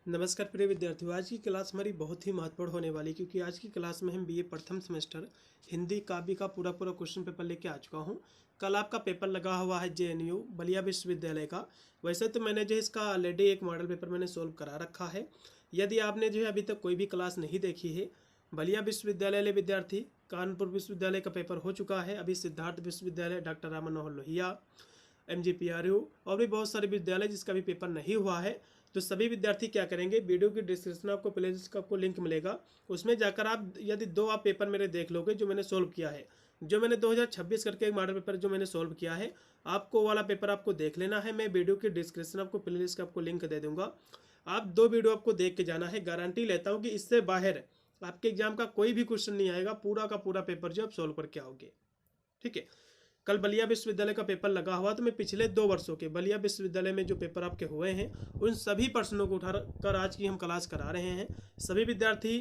नमस्कार प्रिय विद्यार्थियों। आज की क्लास हमारी बहुत ही महत्वपूर्ण होने वाली, क्योंकि आज की क्लास में हम बीए प्रथम सेमेस्टर हिंदी काव्य का पूरा क्वेश्चन पेपर लेके आ चुका हूँ। कल आपका पेपर लगा हुआ है जेएनयू बलिया विश्वविद्यालय का। वैसे तो मैंने जो है इसका ऑलरेडी एक मॉडल पेपर मैंने सोल्व करा रखा है। यदि आपने जो है अभी तक कोई भी क्लास नहीं देखी है, बलिया विश्वविद्यालय विद्यार्थी, कानपुर विश्वविद्यालय का पेपर हो चुका है। अभी सिद्धार्थ विश्वविद्यालय, डॉक्टर राम मनोहर लोहिया, MGPRU और भी बहुत सारे विद्यालय जिसका भी पेपर नहीं हुआ है, तो सभी विद्यार्थी क्या करेंगे, वीडियो की डिस्क्रिप्शन में आपको प्लेलिस्ट का आपको लिंक मिलेगा। उसमें जाकर आप यदि दो आप पेपर मेरे देख लोगे जो मैंने सोल्व किया है, जो मैंने 2026 करके एक मॉडल पेपर जो मैंने सोल्व किया है, आपको वाला पेपर आपको देख लेना है। मैं वीडियो की डिस्क्रिप्शन आपको प्लेलिस्ट का आपको लिंक दे दूंगा। आप दो वीडियो आपको देख के जाना है। गारंटी लेता हूँ कि इससे बाहर आपके एग्जाम का कोई भी क्वेश्चन नहीं आएगा। पूरा का पूरा पेपर जो आप सोल्व करके आओगे। ठीक है। कल बलिया विश्वविद्यालय का पेपर लगा हुआ, तो मैं पिछले 2 वर्षों के बलिया विश्वविद्यालय में जो पेपर आपके हुए हैं उन सभी प्रश्नों को उठाकर आज की हम क्लास करा रहे हैं। सभी विद्यार्थी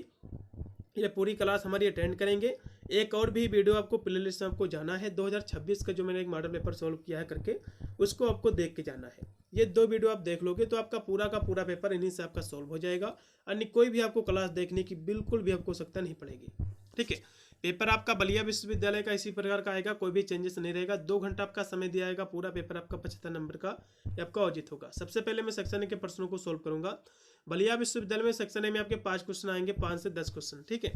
ये पूरी क्लास हमारी अटेंड करेंगे। एक और भी वीडियो आपको प्लेलिस्ट में आपको जाना है, 2026 का जो मैंने एक मॉडल पेपर सोल्व किया है करके, उसको आपको देख के जाना है। ये दो वीडियो आप देख लोगे तो आपका पूरा का पूरा पेपर इन्हीं से आपका सोल्व हो जाएगा। अन्य कोई भी आपको क्लास देखने की बिल्कुल भी आपको आवश्यकता नहीं पड़ेगी। ठीक है। पेपर आपका बलिया विश्वविद्यालय का इसी प्रकार का आएगा, कोई भी चेंजेस नहीं रहेगा। 2 घंटा आपका समय दिया जाएगा। पूरा पेपर आपका 75 नंबर का आपका अर्जित होगा। सबसे पहले मैं सेक्शन ए के प्रश्नों को सोल्व करूंगा। बलिया विश्वविद्यालय में सेक्शन ए में आपके 5 क्वेश्चन आएंगे, 5 से 10 क्वेश्चन। ठीक है।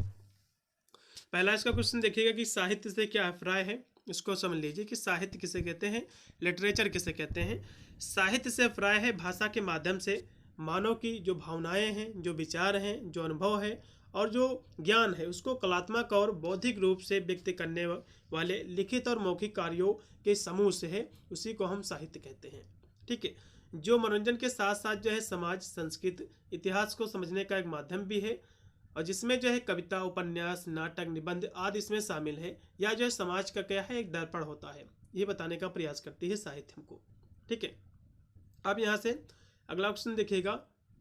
पहला इसका क्वेश्चन देखिएगा कि साहित्य से क्या अभिप्राय है। इसको समझ लीजिए कि साहित्य किसे कहते हैं, लिटरेचर किसे कहते हैं। साहित्य से अभिप्राय है भाषा के माध्यम से मानव की जो भावनाएं हैं, जो विचार हैं, जो अनुभव है और जो ज्ञान है, उसको कलात्मक और बौद्धिक रूप से व्यक्त करने वाले लिखित और मौखिक कार्यों के समूह से है। उसी को हम साहित्य कहते हैं। ठीक है। जो मनोरंजन के साथ साथ जो है समाज, संस्कृति, इतिहास को समझने का एक माध्यम भी है, और जिसमें जो है कविता, उपन्यास, नाटक, निबंध आदि इसमें शामिल है, या जो है समाज का क्या है एक दर्पण होता है, ये बताने का प्रयास करती है साहित्य हमको। ठीक है। अब यहाँ से अगला क्वेश्चन देखिएगा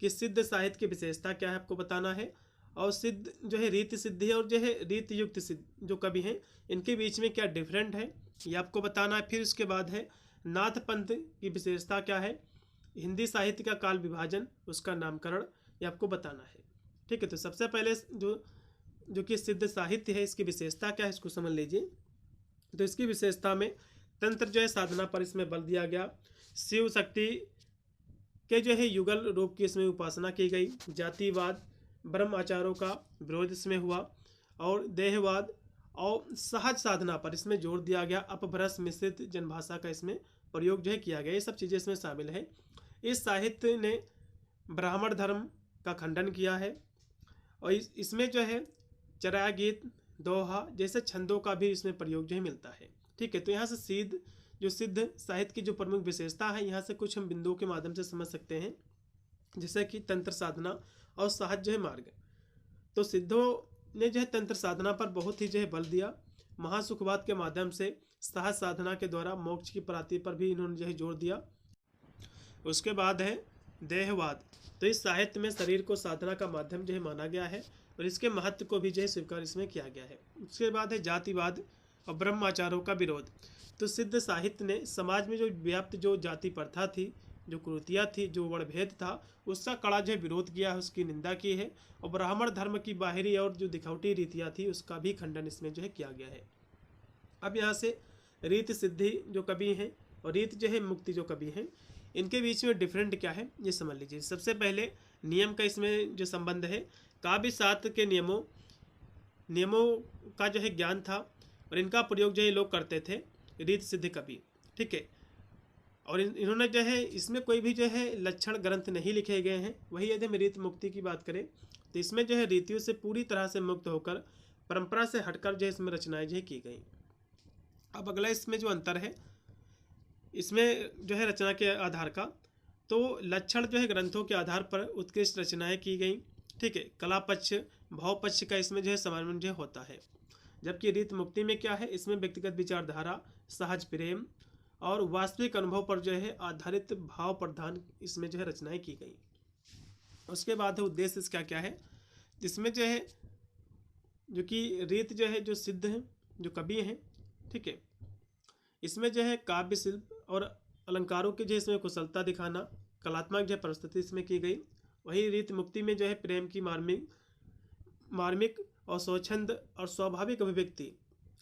कि सिद्ध साहित्य की विशेषता क्या है, आपको बताना है। और सिद्ध जो है रीति सिद्ध है और जो है रीति युक्त सिद्ध जो कवि हैं, इनके बीच में क्या डिफरेंट है, ये आपको बताना है। फिर उसके बाद है नाथ पंथ की विशेषता क्या है, हिंदी साहित्य का काल विभाजन, उसका नामकरण, ये आपको बताना है। ठीक है। तो सबसे पहले जो कि सिद्ध साहित्य है, इसकी विशेषता क्या है, इसको समझ लीजिए। तो इसकी विशेषता में तंत्र जो है साधना पर इसमें बल दिया गया, शिव शक्ति के जो है युगल रूप की इसमें उपासना की गई, जातिवाद, ब्रह्म आचारों का विरोध इसमें हुआ, और देहवाद और सहज साधना पर इसमें जोर दिया गया। अपभ्रंश मिश्रित जनभाषा का इसमें प्रयोग जो है किया गया। ये सब चीज़ें इसमें शामिल है। इस साहित्य ने ब्राह्मण धर्म का खंडन किया है, और इसमें जो है चराया गीत, दोहा जैसे छंदों का भी इसमें प्रयोग जो है मिलता है। ठीक है। तो यहाँ से सिद्ध साहित्य की जो प्रमुख विशेषता है, यहाँ से कुछ हम बिंदुओं के माध्यम से समझ सकते हैं, जैसे कि तंत्र साधना और सहज जो है मार्ग। तो सिद्धों ने जो है तंत्र साधना पर बहुत ही जो है बल दिया। महासुखवाद के माध्यम से सहज साधना के द्वारा मोक्ष की प्राप्ति पर भी इन्होंने जो है जोर दिया। उसके बाद है देहवाद। तो इस साहित्य में शरीर को साधना का माध्यम जो है माना गया है, और इसके महत्व को भी जो है स्वीकार इसमें किया गया है। उसके बाद है जातिवाद और ब्रह्माचारों का विरोध। तो सिद्ध साहित्य ने समाज में जो व्याप्त जो जाति प्रथा थी, जो कुरीतियाँ थी, जो वर्णभेद था, उसका कड़ा जो है विरोध किया है, उसकी निंदा की है। और ब्राह्मण धर्म की बाहरी और जो दिखावटी रीतियाँ थी, उसका भी खंडन इसमें जो है किया गया है। अब यहाँ से रीत सिद्धि जो कवि हैं और रीत जो है मुक्ति जो कवि हैं, इनके बीच में डिफरेंट क्या है ये समझ लीजिए। सबसे पहले नियम का इसमें जो संबंध है, काव्य शास्त्र के नियमों का जो है ज्ञान था, और इनका प्रयोग जो है लोग करते थे, रीत सिद्ध कवि। ठीक है। और इन्होंने जो है इसमें कोई भी जो है लक्षण ग्रंथ नहीं लिखे गए हैं। वही यदि हम रीत मुक्ति की बात करें, तो इसमें जो है रीतियों से पूरी तरह से मुक्त होकर परंपरा से हटकर जो है इसमें रचनाएं जो है की गई। अब अगला इसमें जो अंतर है, इसमें जो है रचना के आधार का, तो लक्षण जो है ग्रंथों के आधार पर उत्कृष्ट रचनाएं की गई। ठीक है। कला पक्ष, भाव पक्ष का इसमें जो है सामंजस्य होता है। जबकि रीत मुक्ति में क्या है, इसमें व्यक्तिगत विचारधारा, सहज प्रेम और वास्तविक अनुभव पर जो है आधारित भाव प्रधान इसमें जो है रचनाएं की गई। उसके बाद है उद्देश्य इसका क्या है, इसमें जो है जो कि रीत जो है जो सिद्ध है, जो कवि हैं, ठीक है, इसमें जो है काव्य शिल्प और अलंकारों की जो इसमें कुशलता दिखाना, कलात्मक जो प्रस्तुति इसमें की गई, वही रीत मुक्ति में जो है प्रेम की मार्मिक और स्वच्छंद और स्वाभाविक अभिव्यक्ति,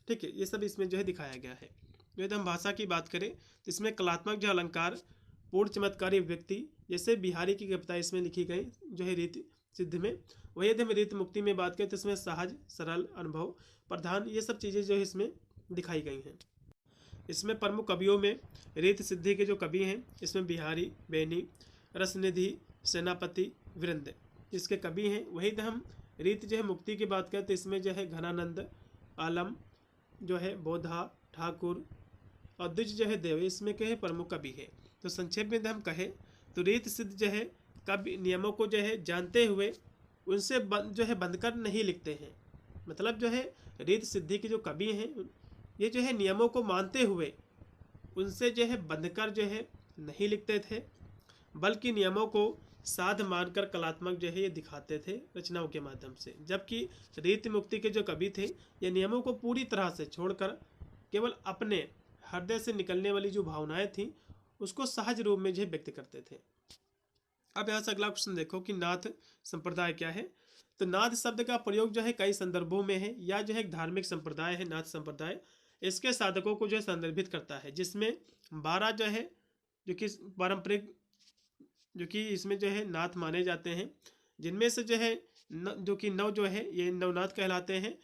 ठीक है, ये सब इसमें जो है दिखाया गया है। यदि हम भाषा की बात करें तो इसमें कलात्मक जो अलंकार, पूर्ण चमत्कारी व्यक्ति, जैसे बिहारी की कविता इसमें लिखी गई जो है रीत सिद्ध में। वही यदि हम रीत मुक्ति में बात करें तो इसमें सहज सरल अनुभव प्रधान, ये सब चीज़ें जो है इसमें दिखाई गई हैं। इसमें प्रमुख कवियों में रीत सिद्धि के जो कवि हैं इसमें बिहारी, बेनी, रसनिधि, सेनापति, वीरेंद्र इसके कवि हैं। वही हम रीत जो है मुक्ति की बात करें तो इसमें जो है घनानंद, आलम जो है, बोधा, ठाकुर और द्विज जो है देव, इसमें के प्रमुख कवि है। तो संक्षेप में हम कहें तो रीत सिद्ध जो है कवि नियमों को जो है जानते हुए उनसे जो है बंधकर नहीं लिखते हैं। मतलब जो है रीत सिद्धि के जो कवि हैं ये जो है नियमों को मानते हुए उनसे जो है बंधकर जो है नहीं लिखते थे, बल्कि नियमों को साध मानकर कलात्मक जो है ये दिखाते थे रचनाओं के माध्यम से। जबकि रीत मुक्ति के जो कवि थे ये नियमों को पूरी तरह से छोड़कर केवल अपने हृदय से निकलने वाली जो भावनाएं थी उसको सहज रूप में जो है व्यक्त करते थे। अब यहाँ से अगला क्वेश्चन देखो कि नाथ संप्रदाय क्या है। तो नाथ शब्द का प्रयोग जो है कई संदर्भों में है, या जो है एक धार्मिक संप्रदाय है नाथ संप्रदाय। इसके साधकों को जो है संदर्भित करता है, जिसमें 12 जो है जो कि पारंपरिक जो कि इसमें जो है नाथ माने जाते हैं, जिनमें से जो है जो कि 9 जो है ये नवनाथ कहलाते हैं।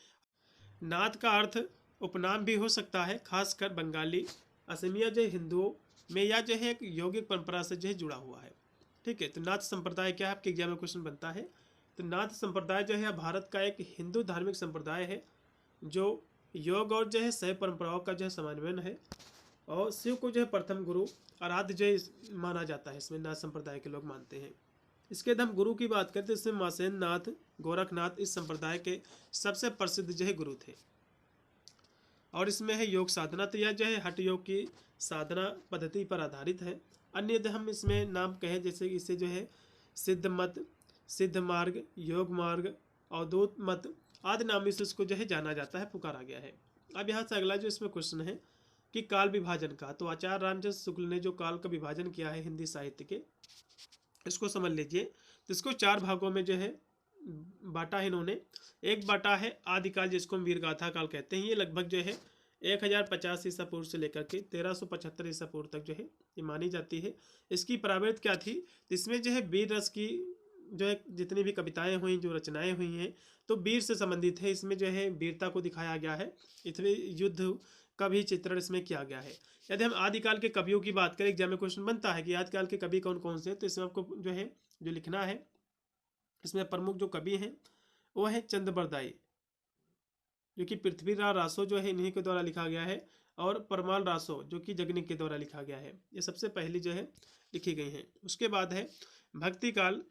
नाथ का अर्थ उपनाम भी हो सकता है, खासकर बंगाली, असमिया जो हिंदुओं में, या जो है एक यौगिक परंपरा से जो है जुड़ा हुआ है। ठीक है, तो नाथ संप्रदाय क्या है आपके एग्जाम में क्वेश्चन बनता है। तो नाथ संप्रदाय जो है भारत का एक हिंदू धार्मिक संप्रदाय है जो योग और जो है शैव परंपराओं का जो है समन्वयन है, और शिव को जो है प्रथम गुरु आराध्य जो है माना जाता है, इसमें नाथ संप्रदाय के लोग मानते हैं। इसके यदि हम गुरु की बात करें तो इसमें मासेन नाथ, गोरखनाथ इस संप्रदाय के सबसे प्रसिद्ध जो है गुरु थे। और इसमें है योग साधना, तो यह जो है हठ योग की साधना पद्धति पर आधारित है। अन्य यदि हम इसमें नाम कहें जैसे इसे जो है सिद्ध मत, सिद्ध मार्ग, योग मार्ग, अवधूत मत आदि नामों से इसको जो है जाना जाता है, पुकारा गया है। अब यहाँ से अगला जो इसमें क्वेश्चन है कि काल विभाजन का, तो आचार्य रामचंद्र शुक्ल ने जो काल का विभाजन किया है हिंदी साहित्य के, इसको समझ लीजिए। तो इसको 4 भागों में जो है बांटा है इन्होंने। एक बांटा है आदिकाल, जिसको हम वीरगाथा काल कहते हैं। ये लगभग जो है 1050 ईसा पूर्व से लेकर के 1375 ईसा पूर्व तक जो है ये मानी जाती है। इसकी प्रावृत्ति क्या थी, इसमें जो है वीर रस की जो है जितनी भी कविताएं हुई, जो रचनाएं हुई हैं, तो वीर से संबंधित है। इसमें जो है वीरता को दिखाया गया है, इसमें युद्ध का भी चित्रण इसमें किया गया है। यदि हम आदिकाल के कवियों की बात करें, एग्जाम में क्वेश्चन बनता है कि आदिकाल के कवि कौन कौन से हैं, तो इसमें आपको जो है जो लिखना है, इसमें प्रमुख जो कवि हैं वो है चंद्रबरदाई, जो कि पृथ्वीराज रासो जो है इन्हीं के द्वारा लिखा गया है, और परमाल रासो जो कि जगनिक के द्वारा लिखा गया है। ये सबसे पहली जो है लिखी गई हैं। उसके बाद है भक्ति काल,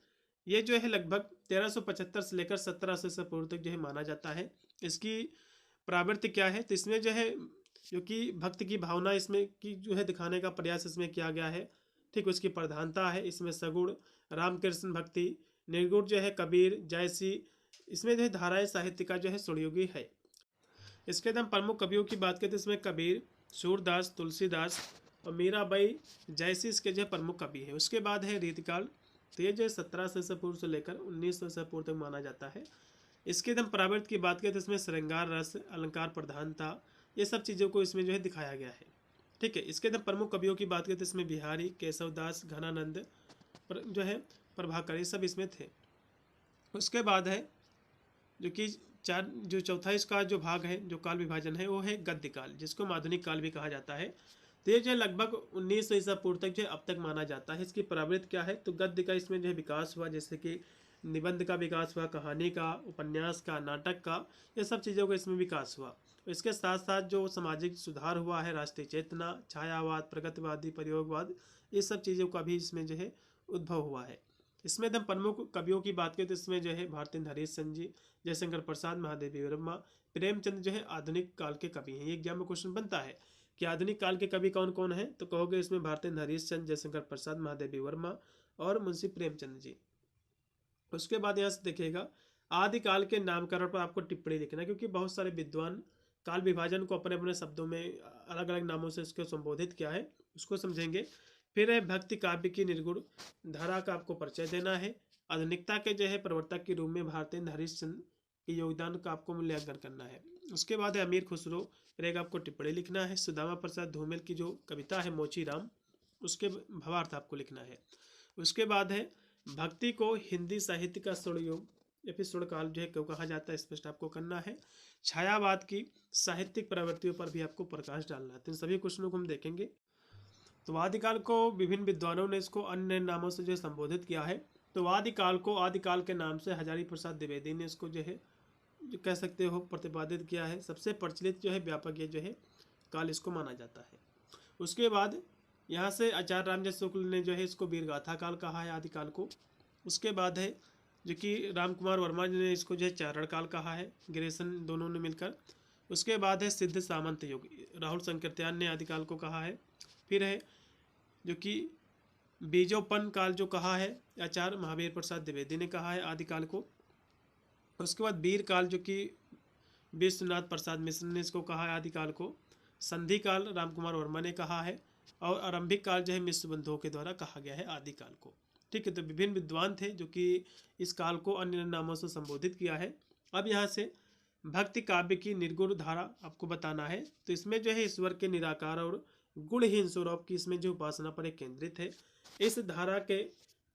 ये जो है लगभग 1375 से लेकर 1700 ईसा पूर्व तक जो है माना जाता है। इसकी प्रावृत्ति क्या है, तो इसमें जो है जो कि भक्त की भावना इसमें की जो है दिखाने का प्रयास इसमें किया गया है। ठीक, उसकी प्रधानता है इसमें सगुण, रामकृष्ण भक्ति, निर्गुण जो है कबीर, जयसी, इसमें जो है धाराएं साहित्य का जो है सुरयोगी है। इसके बाद हम प्रमुख कवियों की बात करते हैं, इसमें कबीर, सूरदास, तुलसीदास और मीराबाई जयसी इसके जो प्रमुख कवि है। उसके बाद है रीतिकाल, तो ये जो 1700 ईसा पूर्व से लेकर 1900 ईसा पूर्व तक माना जाता है। इसके हम प्रावृत्ति की बात करें तो इसमें श्रृंगार रस, अलंकार प्रधानता, ये सब चीज़ों को इसमें जो है दिखाया गया है। ठीक है, इसके हम प्रमुख कवियों की बात करें तो इसमें बिहारी, केशवदास, घनानंद जो है प्रभाकर, ये सब इसमें थे। उसके बाद है जो कि चौथा इसका जो भाग है, जो काल विभाजन है, वो है गद्य काल, जिसको आधुनिक काल भी कहा जाता है। तो ये जो है लगभग 1900 ईसा पूर्व तक जो है अब तक माना जाता है। इसकी प्रावृत्ति क्या है, तो गद्य का इसमें जो है विकास हुआ, जैसे कि निबंध का विकास हुआ, कहानी का, उपन्यास का, नाटक का, ये सब चीज़ों का इसमें विकास हुआ। इसके साथ साथ जो सामाजिक सुधार हुआ है, राष्ट्रीय चेतना, छायावाद, प्रगतिवादी, प्रयोगवाद, ये सब चीज़ों का भी इसमें जो है उद्भव हुआ है। इसमें हम प्रमुख कवियों की बात करें तो इसमें जो है भारतेंद्र हरीशचंद्र जी, जयशंकर प्रसाद, महादेवी वर्मा, प्रेमचंद जो है आधुनिक काल के कवि हैं। ये एग्जाम में क्वेश्चन बनता है कि आधुनिक काल के कवि कौन कौन हैं, तो कहोगे इसमें भारतेंद्र हरीशचंद्र, जयशंकर प्रसाद, महादेवी वर्मा और मुंशी प्रेमचंद जी। उसके बाद यहाँ से देखिएगा आदिकाल के नामकरण पर आपको टिप्पणी लिखना, क्योंकि बहुत सारे विद्वान काल विभाजन को अपने अपने शब्दों में अलग अलग नामों से इसको संबोधित किया है, उसको समझेंगे। फिर है भक्ति काव्य की निर्गुण धारा का आपको परिचय देना है। आधुनिकता के जो है प्रवर्तक के रूप में भारतेंद्र हरिश्चंद्र के योगदान का आपको मूल्यांकन करना है। उसके बाद है अमीर खुसरो पर एक आपको टिप्पणी लिखना है। सुदामा प्रसाद धूमिल की जो कविता है मोची राम, उसके भावार्थ आपको लिखना है। उसके बाद है भक्ति को हिंदी साहित्य का स्वर्णयुग या फिर स्वर्णकाल जो है क्यों कहा जाता है, स्पष्ट आपको करना है। छायावाद की साहित्यिक प्रवृत्तियों पर भी आपको प्रकाश डालना है। तो इन सभी क्वेश्चनों को हम देखेंगे। तो आदिकाल को विभिन्न विद्वानों ने इसको अन्य नामों से जो संबोधित किया है। तो आदिकाल को आदिकाल के नाम से हजारी प्रसाद द्विवेदी ने इसको जो है जो कह सकते हो प्रतिपादित किया है। सबसे प्रचलित जो है व्यापक ये जो है काल इसको माना जाता है। उसके बाद यहाँ से आचार्य रामजय शुक्ल ने जो है इसको वीरगाथा काल कहा है आदिकाल को। उसके बाद है जो कि राम कुमार वर्मा जी ने इसको जो है चारण काल कहा है, ग्रेसन दोनों ने मिलकर। उसके बाद है सिद्ध सामंत युग, राहुल संकीर्त्यान ने आदिकाल को कहा है। फिर है जो कि बीजोपन काल जो कहा है आचार्य महावीर प्रसाद द्विवेदी ने कहा है आदिकाल को। उसके बाद वीर काल जो कि विश्वनाथ प्रसाद मिश्र ने इसको कहा है आदिकाल को। संधि काल राम कुमार वर्मा ने कहा है। और आरंभिक काल जो है मिश्र बंधुओं के द्वारा कहा गया है आदिकाल को। ठीक है, तो विभिन्न विद्वान थे जो कि इस काल को अन्य नामों से संबोधित किया है। अब यहाँ से भक्ति काव्य की निर्गुण धारा आपको बताना है। तो इसमें जो है ईश्वर के निराकार और गुणहीन स्वरूप की इसमें जो उपासना पर एक केंद्रित है। इस धारा के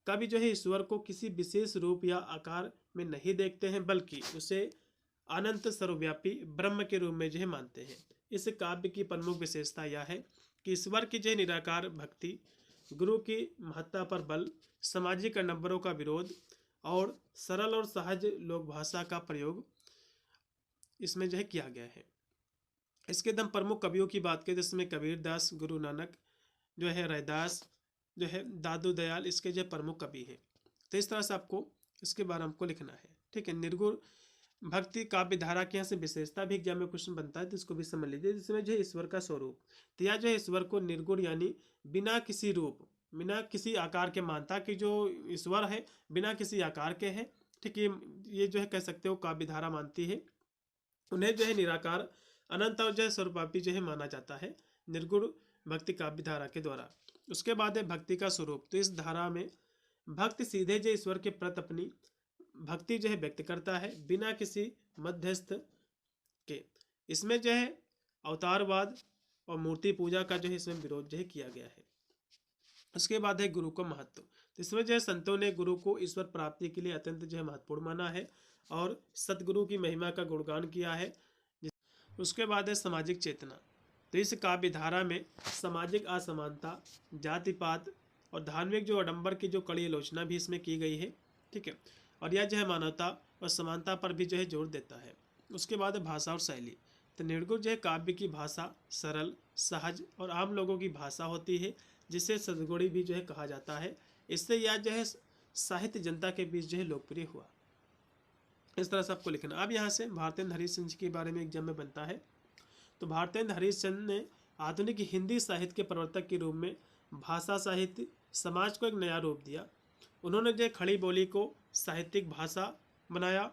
कवि जो है ईश्वर को किसी विशेष रूप या आकार में नहीं देखते हैं, बल्कि उसे अनंत सर्वव्यापी ब्रह्म के रूप में जो है मानते हैं। इस काव्य की प्रमुख विशेषता यह है कि ईश्वर की जो निराकार भक्ति, गुरु की महत्ता पर बल, सामाजिक नंबरों का विरोध और सरल और सहज लोक भाषा का प्रयोग इसमें जो है किया गया है। इसके एकदम प्रमुख कवियों की बात करें जिसमें कबीर दास, गुरु नानक जो है, रैदास जो है, दादू दयाल इसके जो प्रमुख कवि हैं। तो इस तरह से आपको इसके बारे में हमको लिखना है। ठीक है, निर्गुण भक्ति काव्य धारा की यहाँ से विशेषता भी एग्जाम में क्वेश्चन बनता है, तो इसको भी समझ लीजिए। जिसमें जो है ईश्वर का स्वरूप, तो यह जो है ईश्वर को निर्गुण यानी बिना किसी रूप, बिना किसी आकार के मानता कि जो ईश्वर है बिना किसी आकार के है। ठीक, ये जो है कह सकते हो काव्य धारा मानती है। उन्हें जो है निराकार, अनंत और जो है स्वरूपापी जो है माना जाता है निर्गुण भक्ति काव्य धारा के द्वारा। उसके बाद है भक्ति का स्वरूप। तो इस धारा में भक्त सीधे जो ईश्वर के प्रति अपनी भक्ति जो है व्यक्त करता है बिना किसी मध्यस्थ के। इसमें जो है अवतारवाद और मूर्ति पूजा का जो है इसमें विरोध जो है किया गया है। उसके बाद है गुरु का महत्व। तो इसमें जो है संतों ने गुरु को ईश्वर प्राप्ति के लिए अत्यंत जो है महत्वपूर्ण माना है और सतगुरु की महिमा का गुणगान किया है। उसके बाद है सामाजिक चेतना। तो इस काव्य धारा में सामाजिक असमानता, जातिपात और धार्मिक जो आडंबर की जो कड़ी आलोचना भी इसमें की गई है। ठीक है, और यह जो है मानवता और समानता पर भी जो है जोर देता है। उसके बाद है भाषा और शैली। तो निर्गुण जो है काव्य की भाषा सरल, सहज और आम लोगों की भाषा होती है, जिसे सदगुणी भी जो है कहा जाता है। इससे यह जो है साहित्य जनता के बीच जो है लोकप्रिय हुआ। इस तरह से आपको लिखना। अब यहाँ से भारतेंद्र हरिश्चंद्र के बारे में एग्जाम में बनता है। तो भारतेंद्र हरिश्चंद्र ने आधुनिक हिंदी साहित्य के प्रवर्तक के रूप में भाषा साहित्य समाज को एक नया रूप दिया। उन्होंने जो खड़ी बोली को साहित्यिक भाषा बनाया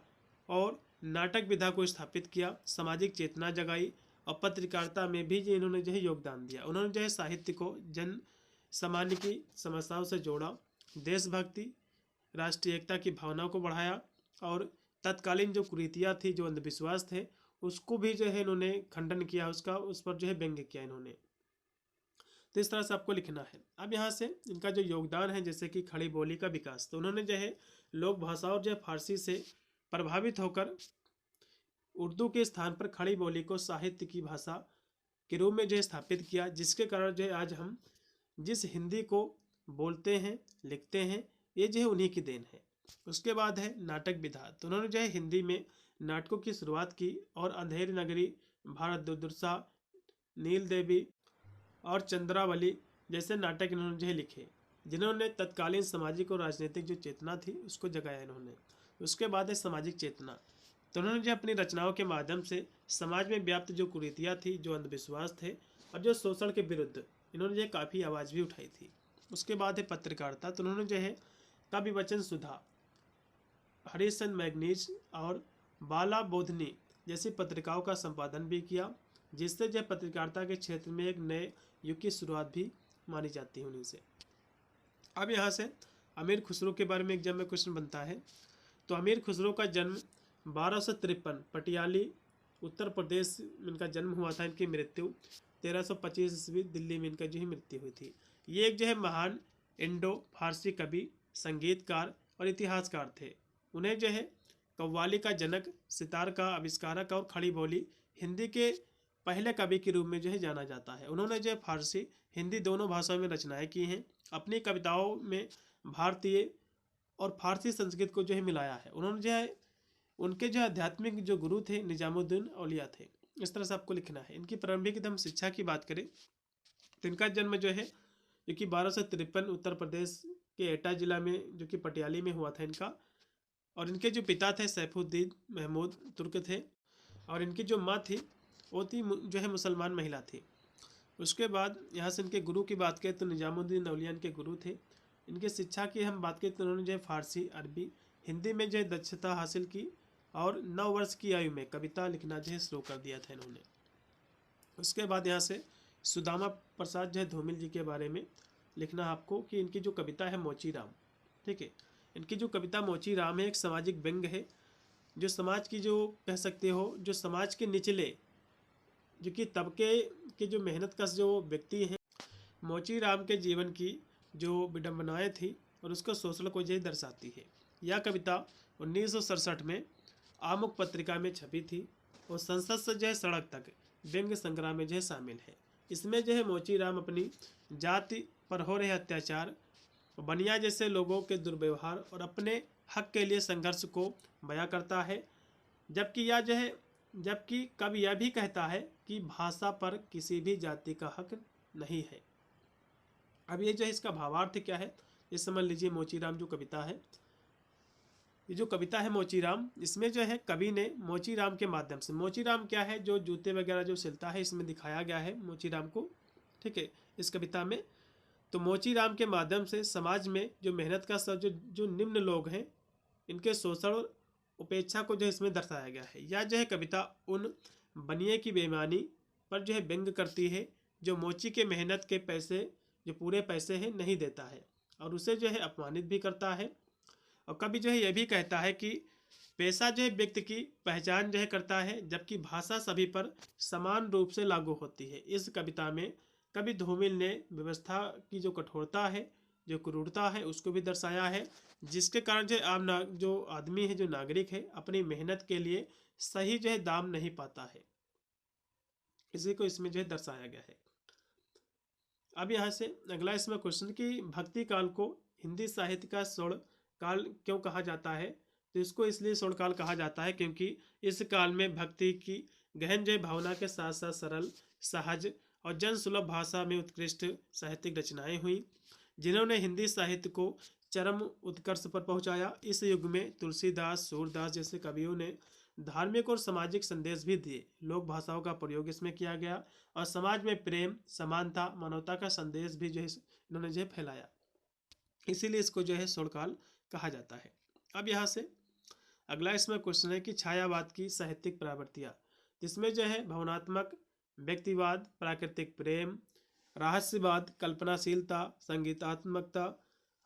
और नाटक विधा को स्थापित किया, सामाजिक चेतना जगाई और पत्रकारिता में भी जो इन्होंने जो है योगदान दिया। उन्होंने जो है साहित्य को जन सामान्य की समस्याओं से जोड़ा, देशभक्ति, राष्ट्रीय एकता की भावना को बढ़ाया और तत्कालीन जो कुरीतियाँ थी, जो अंधविश्वास थे, उसको भी जो है इन्होंने खंडन किया, उसका उस पर जो है व्यंग्य किया इन्होंने। तो इस तरह से आपको लिखना है। अब यहाँ से इनका जो योगदान है जैसे कि खड़ी बोली का विकास, तो उन्होंने जो है लोक भाषा और जो है फारसी से प्रभावित होकर उर्दू के स्थान पर खड़ी बोली को साहित्य की भाषा के रूप में जो है स्थापित किया, जिसके कारण जो है आज हम जिस हिंदी को बोलते हैं, लिखते हैं, ये जो है उन्हीं की देन है। उसके बाद है नाटक विधा। तो उन्होंने जो है हिंदी में नाटकों की शुरुआत की और अंधेरी नगरी, भारत दुर्दशा, नील देवी और चंद्रावली जैसे नाटक इन्होंने जो है लिखे, जिन्होंने तत्कालीन सामाजिक और राजनीतिक जो चेतना थी उसको जगाया इन्होंने। उसके बाद है सामाजिक चेतना। तो उन्होंने जो अपनी रचनाओं के माध्यम से समाज में व्याप्त जो कुरीतियाँ थी, जो अंधविश्वास थे और जो शोषण के विरुद्ध इन्होंने जो काफ़ी आवाज़ भी उठाई थी। उसके बाद है पत्रकारिता। तो उन्होंने जो है कवि वचन सुधा, हरिश्चंद्र मैगनीज और बाला बोधनी जैसी पत्रिकाओं का संपादन भी किया, जिससे जो पत्रकारिता के क्षेत्र में एक नए युग की शुरुआत भी मानी जाती है उन्हीं से। अब यहाँ से अमीर खुसरो के बारे में एग्जाम में क्वेश्चन बनता है। तो अमीर खुसरो का जन्म 1253 पटियाली उत्तर प्रदेश में इनका जन्म हुआ था। इनकी मृत्यु 1325 ईस्वी दिल्ली में इनका जो है मृत्यु हुई थी। ये एक जो है महान इंडो फारसी कवि, संगीतकार और इतिहासकार थे। उन्हें जो है कव्वाली का जनक, सितार का आविष्कारक और खड़ी बोली हिंदी के पहले कवि के रूप में जो है जाना जाता है। उन्होंने जो है फारसी हिंदी दोनों भाषाओं में रचनाएं की हैं। अपनी कविताओं में भारतीय और फारसी संस्कृत को जो है मिलाया है। उन्होंने जो है उनके जो आध्यात्मिक जो गुरु थे निजामुद्दीन औलिया थे। इस तरह से आपको लिखना है। इनकी प्रारंभिक हम शिक्षा की बात करें तो इनका जन्म जो है जो कि 1253 उत्तर प्रदेश के एटा जिला में जो कि पटियाली में हुआ था इनका। और इनके जो पिता थे सैफुद्दीन महमूद तुर्क थे और इनकी जो माँ थी वो थी जो है मुसलमान महिला थी। उसके बाद यहाँ से इनके गुरु की बात करें तो निजामुद्दीन औलिया इनके गुरु थे। इनकी शिक्षा की हम बात करें तो उन्होंने जो है फारसी, अरबी, हिंदी में जो है दक्षता हासिल की और 9 वर्ष की आयु में कविता लिखना जो है शुरू कर दिया था इन्होंने। उसके बाद यहाँ से सुदामा प्रसाद जो है धूमिल जी के बारे में लिखना आपको कि इनकी जो कविता है मोचीराम, ठीक है, इनकी जो कविता मोचीराम है एक सामाजिक व्यंग्य है जो समाज की जो कह सकते हो जो समाज के निचले जो कि तबके के जो मेहनत कश जो व्यक्ति हैं, मोचीराम के जीवन की जो विडंबनाएं थी और उसको शोषण को जो दर्शाती है। यह कविता 1967 में आमुख पत्रिका में छपी थी और संसद से जो है सड़क तक व्यंग्य संग्राम में जो है शामिल है। इसमें जो है मोचीराम अपनी जाति पर हो रहे अत्याचार, बनिया जैसे लोगों के दुर्व्यवहार और अपने हक के लिए संघर्ष को बयां करता है। जबकि कवि यह भी कहता है कि भाषा पर किसी भी जाति का हक नहीं है। अब ये जो है इसका भावार्थ क्या है ये समझ लीजिए। मोचीराम जो कविता है, ये जो कविता है मोचीराम, इसमें जो है कवि ने मोचीराम के माध्यम से, मोचीराम क्या है जो जूते वगैरह जो सिलता है, इसमें दिखाया गया है मोचीराम को, ठीक है, इस कविता में। तो मोचीराम के माध्यम से समाज में जो मेहनत का सब जो निम्न लोग हैं इनके शोषण और उपेक्षा को जो इसमें दर्शाया गया है। यह जो है कविता उन बनिए की बेईमानी पर जो है व्यंग करती है जो मोची के मेहनत के पैसे जो पूरे पैसे हैं नहीं देता है और उसे जो है अपमानित भी करता है। और कभी जो है यह भी कहता है कि पैसा जो है व्यक्ति की पहचान जो है करता है जबकि भाषा सभी पर समान रूप से लागू होती है। इस कविता में कवि धूमिल ने व्यवस्था की जो कठोरता है, जो क्रूरता है, उसको भी दर्शाया है, जिसके कारण जो आम जो आदमी है, जो नागरिक है, अपनी मेहनत के लिए सही जो है दाम नहीं पाता है। इसी को इसमें जो है दर्शाया गया है। अब यहाँ से अगला इसमें क्वेश्चन कि भक्ति काल को हिंदी साहित्य का स्वर्ण काल क्यों कहा जाता है। तो इसको इसलिए स्वर्ण काल कहा जाता है क्योंकि इस काल में भक्ति की गहन जो भावना के साथ साथ सरल, सहज और जन सुलभ भाषा में उत्कृष्ट साहित्यिक रचनाएं हुई जिन्होंने हिंदी साहित्य को चरम उत्कर्ष पर पहुंचाया। इस युग में तुलसीदास, सूरदास जैसे कवियों ने धार्मिक और सामाजिक संदेश भी दिए। लोक भाषाओं का प्रयोग इसमें किया गया और समाज में प्रेम, समानता, मानवता का संदेश भी जो है इन्होंने जो है फैलाया। इसीलिए इसको जो है स्वर्णकाल कहा जाता है। अब यहाँ से अगला इसमें क्वेश्चन है कि छायावाद की साहित्यिक प्रवृत्तियाँ, जिसमें जो है भावनात्मक व्यक्तिवाद, प्राकृतिक प्रेम, रहस्यवाद, कल्पनाशीलता, संगीतात्मकता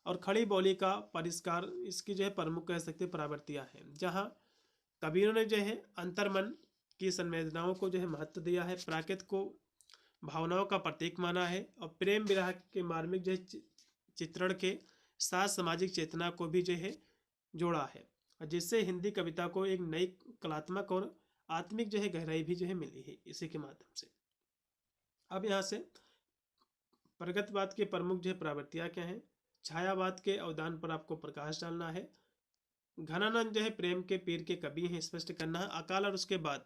और खड़ी बोली का परिष्कार इसकी जो है प्रमुख कह सकते प्रवृत्तियाँ हैं। जहाँ कवियों ने जो है अंतर्मन की संवेदनाओं को जो है महत्व दिया है, प्राकृत को भावनाओं का प्रतीक माना है और प्रेम विरह के मार्मिक जो है चित्रण के साथ सामाजिक चेतना को भी जो है जोड़ा है, जिससे हिंदी कविता को एक नई कलात्मक और आत्मिक जो है गहराई भी जो है मिली है इसी के माध्यम से। अब यहाँ से प्रगतवाद के प्रमुख जो है प्रवृत्तियाँ क्या हैं। छायावाद के अवदान पर आपको प्रकाश डालना है। घनानंद जो है प्रेम के पीर के कवि हैं, स्पष्ट करना है। अकाल और उसके बाद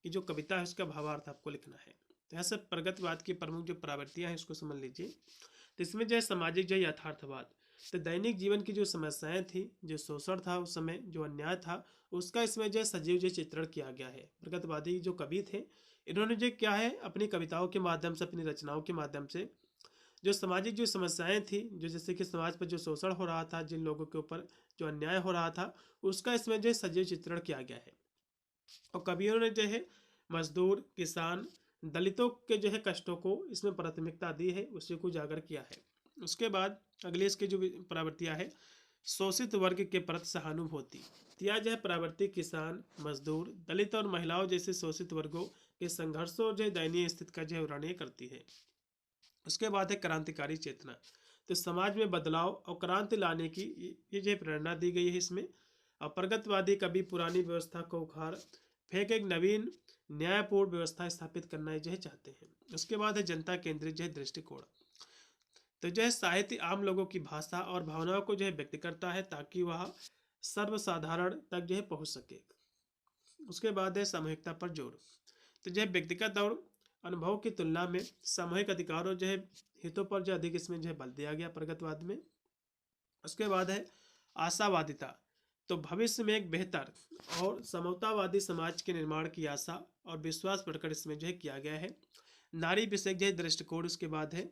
की जो कविता है उसका भावार्थ आपको लिखना है। तो ऐसे प्रगतवाद की प्रमुख जो प्रवृत्तियाँ हैं उसको समझ लीजिए। तो इसमें जो है सामाजिक जो है यथार्थवाद, तो दैनिक जीवन की जो समस्याएं थी, जो शोषण था उस समय, जो अन्याय था, उसका इसमें जो है सजीव जो चित्रण किया गया है। प्रगतवादी जो कवि थे इन्होंने जो क्या है अपनी कविताओं के माध्यम से, अपनी रचनाओं के माध्यम से जो सामाजिक जो समस्याएं थी, जो जैसे कि समाज पर जो शोषण हो रहा था, जिन लोगों के ऊपर जो अन्याय हो रहा था, उसका इसमें जो सजीव चित्रण किया गया है। और कवियों ने जो है मजदूर, किसान, दलितों के जो है कष्टों को इसमें प्राथमिकता दी है, उसी को उजागर किया है। उसके बाद अगली इसकी जो प्रवृत्तियाँ है शोषित वर्ग के प्रति सहानुभूति। तो यह जो है प्रवर्ती किसान, मजदूर, दलित और महिलाओं जैसे शोषित वर्गों के संघर्षों जो दयनीय स्थिति का जो वर्णन करती है। उसके बाद है क्रांतिकारी चेतना। तो समाज में बदलाव और क्रांति लाने की ये जो प्रेरणा दी गई है इसमें। और प्रगतिवादी कभी पुरानी व्यवस्था को उखाड़ फेंक एक नवीन न्यायपूर्ण व्यवस्था स्थापित करना जो है चाहते हैं। उसके बाद है जनता केंद्रित जो है दृष्टिकोण। तो जो है साहित्य आम लोगों की भाषा और भावनाओं को जो है व्यक्त करता है ताकि वह सर्वसाधारण तक जो है पहुंच सके। उसके बाद है सामूहिकता पर जोर। तो जो है व्यक्तिगत और अनुभव की तुलना में सामूहिक अधिकारों जो है हितों पर जो अधिक इसमें जो है बल दिया गया प्रगतिवाद में। उसके बाद है आशावादिता। तो भविष्य में एक बेहतर और समतावादी समाज के निर्माण की आशा और विश्वास प्रकट इसमें जो है किया गया है। नारी विषय जो है दृष्टिकोण। उसके बाद है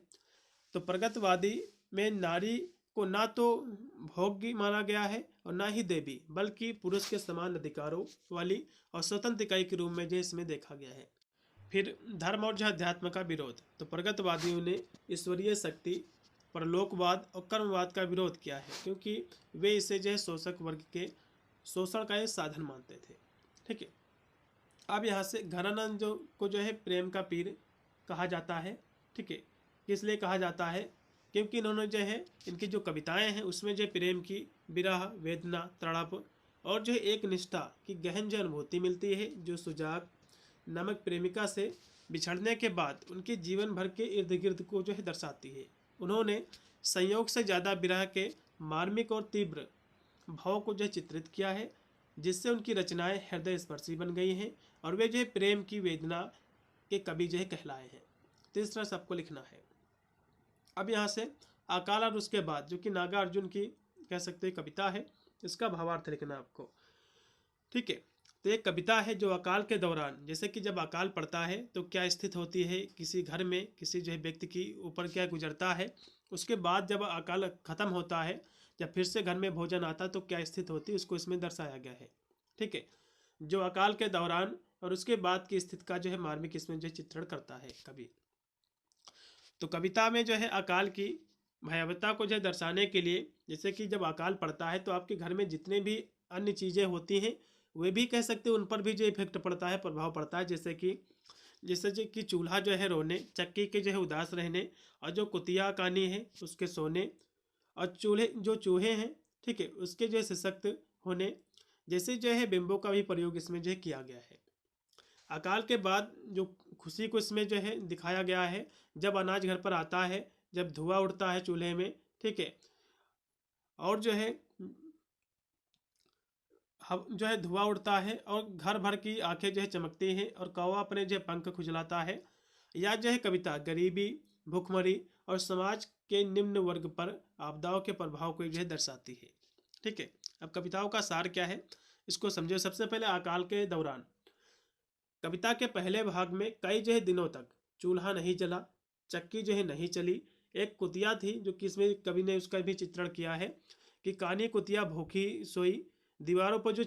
तो प्रगतिवादी में नारी को ना तो भोग्य माना गया है और ना ही देवी, बल्कि पुरुष के समान अधिकारों वाली और स्वतंत्र इकाई के रूप में जो इसमें देखा गया है। फिर धर्म और अध्यात्म का विरोध। तो प्रगतिवादियों ने ईश्वरीय शक्ति, परलोकवाद और कर्मवाद का विरोध किया है क्योंकि वे इसे जो है शोषक वर्ग के शोषण का एक साधन मानते थे। ठीक है। अब यहाँ से घनानंद को जो है प्रेम का पीर कहा जाता है। ठीक है। किस लिए कहा जाता है? क्योंकि इन्होंने जो है इनकी जो कविताएं हैं उसमें जो प्रेम की विरह, वेदना, तड़प और जो एक निष्ठा की गहन जो अनुभूति मिलती है, जो सुजाग नामक प्रेमिका से बिछड़ने के बाद उनके जीवन भर के इर्द गिर्द को जो है दर्शाती है। उन्होंने संयोग से ज़्यादा विरह के मार्मिक और तीव्र भाव को जो चित्रित किया है, जिससे उनकी रचनाएं हृदय स्पर्शी बन गई हैं और वे जो है प्रेम की वेदना के कवि जो है कहलाए हैं। तो इस तरह सबको लिखना है। अब यहाँ से अकाल और उसके बाद, जो कि नागार्जुन की कह सकते हैं कविता है, इसका भावार्थ लिखना आपको। ठीक है। तो एक कविता है जो अकाल के दौरान, जैसे कि जब अकाल पड़ता है तो क्या स्थिति होती है किसी घर में, किसी जो है व्यक्ति की ऊपर क्या गुजरता है, उसके बाद जब अकाल खत्म होता है, जब फिर से घर में भोजन आता तो क्या स्थिति होती है, उसको इसमें दर्शाया गया है। ठीक है। जो अकाल के दौरान और उसके बाद की स्थिति का जो है मार्मिक इसमें जो चित्रण करता है कवि। तो कविता में जो है अकाल की भयावहता को जो दर्शाने के लिए, जैसे कि जब अकाल पड़ता है तो आपके घर में जितने भी अन्य चीज़ें होती हैं वे भी कह सकते हैं उन पर भी जो इफेक्ट पड़ता है, प्रभाव पड़ता है। जैसे कि चूल्हा जो है रोने, चक्की के जो है उदास रहने, और जो कुतिया कानी है उसके सोने, और चूहे हैं, ठीक है, उसके जो है सशक्त होने, जैसे जो है बिंबों का भी प्रयोग इसमें जो है किया गया है। अकाल के बाद जो खुशी को इसमें जो है दिखाया गया है, जब अनाज घर पर आता है, जब धुआं उड़ता है चूल्हे में, ठीक है, और जो है धुआं उड़ता है और घर भर की आंखें जो है चमकती हैं और कौवा अपने जो पंख खुजलाता है। या जो है कविता गरीबी, भूखमरी और समाज के निम्न वर्ग पर आपदाओं के प्रभाव को जो है दर्शाती है। ठीक है। अब कविताओं का सार क्या है इसको समझो। सबसे पहले अकाल के दौरान कविता के पहले भाग में कई जो है दिनों तक चूल्हा नहीं जला, चक्की जो है नहीं चली, एक कुतिया थी, जो कि इसमें कवि ने उसका भी चित्रण किया है कि कानी कुतिया भूखी सोई, दीवारों पर जो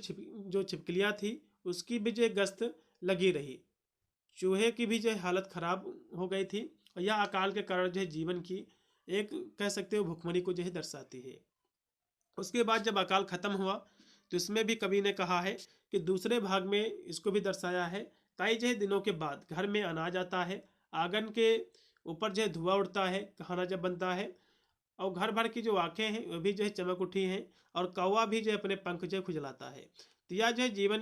छिपकलियाँ थी उसकी भी जो गश्त लगी रही, चूहे की भी जो हालत खराब हो गई थी। और यह अकाल के कारण जो है जीवन की एक कह सकते हो भुखमरी को जो है दर्शाती है। उसके बाद जब अकाल खत्म हुआ तो इसमें भी कवि ने कहा है कि दूसरे भाग में इसको भी दर्शाया है, कई जो है दिनों के बाद घर में अनाज आता है, आंगन के ऊपर जो है धुआं उड़ता है, खाना जब बनता है, और घर भर की जो आंखें हैं वो भी जो है चमक उठी हैं, और कौवा भी जो है अपने पंख जो खुजलाता है। तो यह जो है जीवन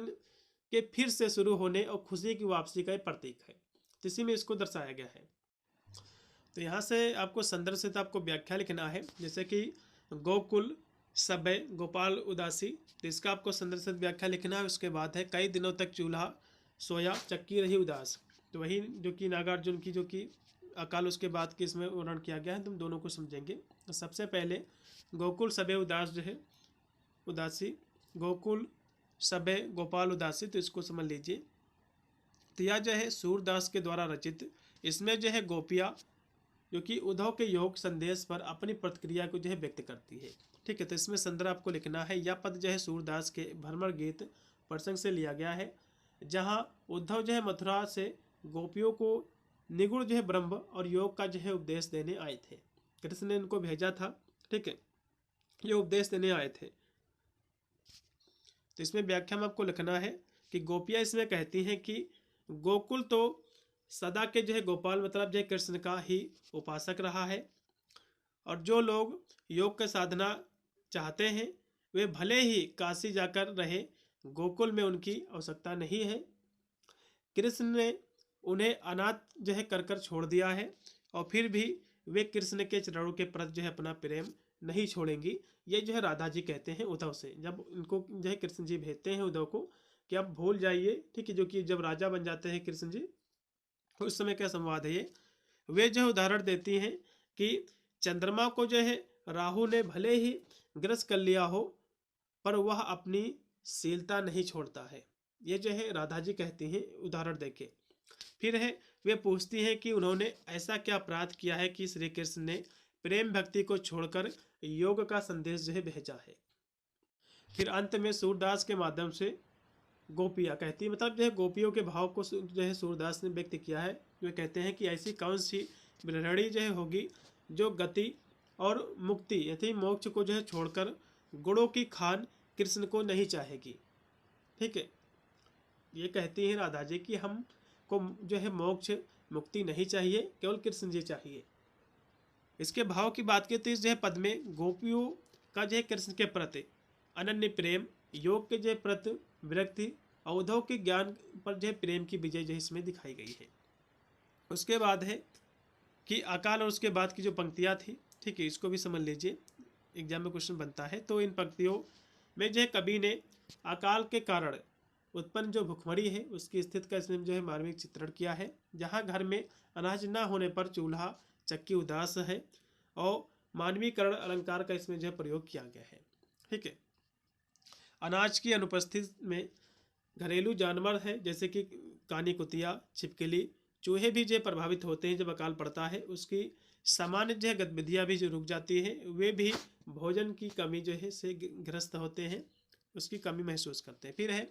के फिर से शुरू होने और खुशी की वापसी का प्रतीक है। तो इसी में इसको दर्शाया गया है। तो यहाँ से आपको संदर्भ से तो आपको व्याख्या लिखना है, जैसे कि गोकुल सभ्य गोपाल उदासी, तो इसका आपको संदर्भ से व्याख्या लिखना है। उसके बाद है कई दिनों तक चूल्हा सोया, चक्की रही उदास, तो वही जो कि नागार्जुन की जो कि अकाल उसके बाद की इसमें वर्णन किया गया है, तुम दोनों को समझेंगे। तो सबसे पहले गोकुल सभ्य उदास जो है उदासी, गोकुल सभ्य गोपाल उदासी, तो इसको समझ लीजिए। तो यह जो है सूरदास के द्वारा रचित, इसमें जो है गोपिया जो कि उद्धव के योग संदेश पर अपनी प्रतिक्रिया को जो है व्यक्त करती है। ठीक है। तो इसमें संदर्भ आपको लिखना है। यह पद जो है सूरदास के भ्रमर गीत प्रसंग से लिया गया है, जहाँ उद्धव जो है मथुरा से गोपियों को निगुण जो है ब्रह्म और योग का जो है उपदेश देने आए थे। कृष्ण ने इनको भेजा था। ठीक है। ये उपदेश देने आए थे। तो इसमें व्याख्या में आपको लिखना है कि गोपियाँ इसमें कहती हैं कि गोकुल तो सदा के जो है गोपाल मतलब जो है कृष्ण का ही उपासक रहा है, और जो लोग योग का साधना चाहते हैं वे भले ही काशी जाकर रहे, गोकुल में उनकी आवश्यकता नहीं है। कृष्ण ने उन्हें अनाथ जो है कर छोड़ दिया है, और फिर भी वे कृष्ण के चरणों के प्रति जो है अपना प्रेम नहीं छोड़ेंगी। ये जो है राधा जी कहते हैं उद्धव से, जब उनको जो है कृष्ण जी भेजते हैं उद्धव को कि आप भूल जाइए, ठीक है, जो कि जब राजा बन जाते हैं कृष्ण जी, उस समय का संवाद है ये। वे जो उदाहरण देती हैं कि चंद्रमा को जो है राहु ने भले ही ग्रस्त कर लिया हो, पर वह अपनी शीलता नहीं छोड़ता है। ये जो है राधा जी कहती हैं उदाहरण देके। फिर है वे पूछती हैं कि उन्होंने ऐसा क्या अपराध किया है कि श्री कृष्ण ने प्रेम भक्ति को छोड़कर योग का संदेश जो है भेजा है। फिर अंत में सूरदास के माध्यम से गोपियाँ कहती, मतलब जो है गोपियों के भाव को जो है सूरदास ने व्यक्त किया है। वे कहते हैं कि ऐसी कौन सी बिलहड़ी जो है होगी जो गति और मुक्ति यथी मोक्ष को जो है छोड़कर गुणों की खान कृष्ण को नहीं चाहेगी। ठीक है, ये कहती हैं राधा जी कि हम को जो है मोक्ष मुक्ति नहीं चाहिए, केवल कृष्ण जी चाहिए। इसके भाव की बात की तो इस जो है पद में गोपियों का जो है कृष्ण के प्रति अनन्य प्रेम, योग के जो है प्रति विरक्ति, अवधव के ज्ञान पर जो है प्रेम की विजय जो है इसमें दिखाई गई है। उसके बाद है कि अकाल, और उसके बाद की जो पंक्तियाँ थी, ठीक है, इसको भी समझ लीजिए, एग्जाम में क्वेश्चन बनता है। तो इन पंक्तियों में जो है कवि ने अकाल के कारण उत्पन्न जो भुखमरी है उसकी स्थिति का इसमें जो है मार्मिक चित्रण किया है, जहाँ घर में अनाज न होने पर चूल्हा चक्की उदास है, और मानवीकरण अलंकार का इसमें जो है प्रयोग किया गया है। ठीक है, अनाज की अनुपस्थिति में घरेलू जानवर है जैसे कि कानी कुतिया, छिपकली, चूहे भी जो प्रभावित होते हैं जब अकाल पड़ता है। उसकी सामान्य जो है गतिविधियाँ भी जो रुक जाती हैं, वे भी भोजन की कमी जो है से ग्रस्त होते हैं, उसकी कमी महसूस करते हैं। फिर है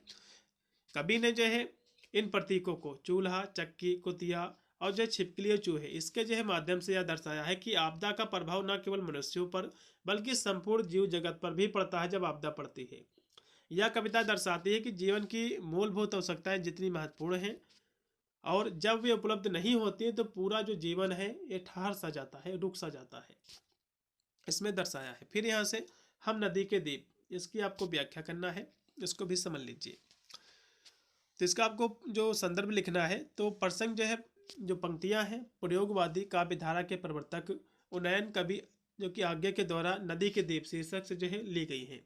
कवि ने जो है इन प्रतीकों को चूल्हा, चक्की, कुतिया और जो छिपकली और चूहे, इसके जो है माध्यम से यह दर्शाया है कि आपदा का प्रभाव न केवल मनुष्यों पर बल्कि संपूर्ण जीव जगत पर भी पड़ता है जब आपदा पड़ती है। यह कविता दर्शाती है कि जीवन की मूलभूत आवश्यकताएं जितनी महत्वपूर्ण हैं और जब वे उपलब्ध नहीं होती तो पूरा जो जीवन है ये ठहर सा जाता है, रुक सा जाता है, इसमें दर्शाया है। फिर यहाँ से हम नदी के द्वीप, इसकी आपको व्याख्या करना है, इसको भी समझ लीजिए। तो इसका आपको जो संदर्भ लिखना है, तो प्रसंग जो है जो पंक्तियां हैं प्रयोगवादी काव्यधारा के प्रवर्तक उन्नयन कवि जो कि आज्ञा के द्वारा नदी के द्वीप शीर्षक से जो है ली गई है।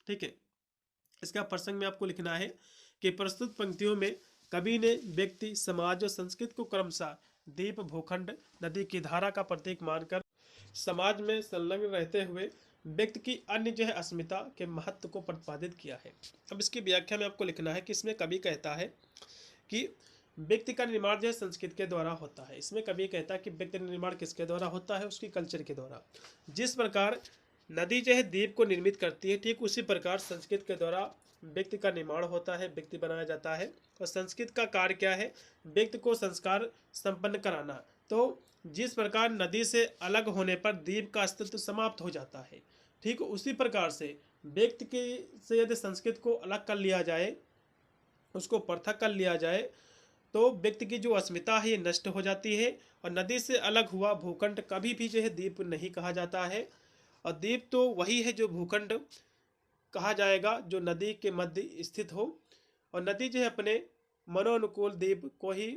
ठीक है, इसका प्रसंग में आपको लिखना है कि प्रस्तुत पंक्तियों में कवि ने व्यक्ति, समाज और संस्कृति को क्रमशः द्वीप, भूखंड, नदी की धारा का प्रतीक मानकर समाज में संलग्न रहते हुए व्यक्ति की अन्य जो है अस्मिता के महत्व को प्रतिपादित किया है। अब इसकी व्याख्या में आपको लिखना है कि इसमें कवि कहता है कि व्यक्ति का निर्माण जो है संस्कृति के द्वारा होता है। इसमें कवि कहता है कि व्यक्ति निर्माण किसके द्वारा होता है, उसकी कल्चर के द्वारा। जिस प्रकार नदी जो है द्वीप को निर्मित करती है, ठीक उसी प्रकार संस्कृत के द्वारा व्यक्ति का निर्माण होता है, व्यक्ति बनाया जाता है। और संस्कृत का कार्य क्या है, व्यक्ति को संस्कार संपन्न कराना। तो जिस प्रकार नदी से अलग होने पर द्वीप का अस्तित्व समाप्त हो जाता है, ठीक उसी प्रकार से व्यक्ति के से यदि संस्कृत को अलग कर लिया जाए, उसको पृथक कर लिया जाए, तो व्यक्ति की जो अस्मिता है ये नष्ट हो जाती है। और नदी से अलग हुआ भूखंड कभी भी जो है द्वीप नहीं कहा जाता है। और द्वीप तो वही है जो भूखंड कहा जाएगा जो नदी के मध्य स्थित हो। और नदी जो है अपने मनोनुकूल द्वीप को ही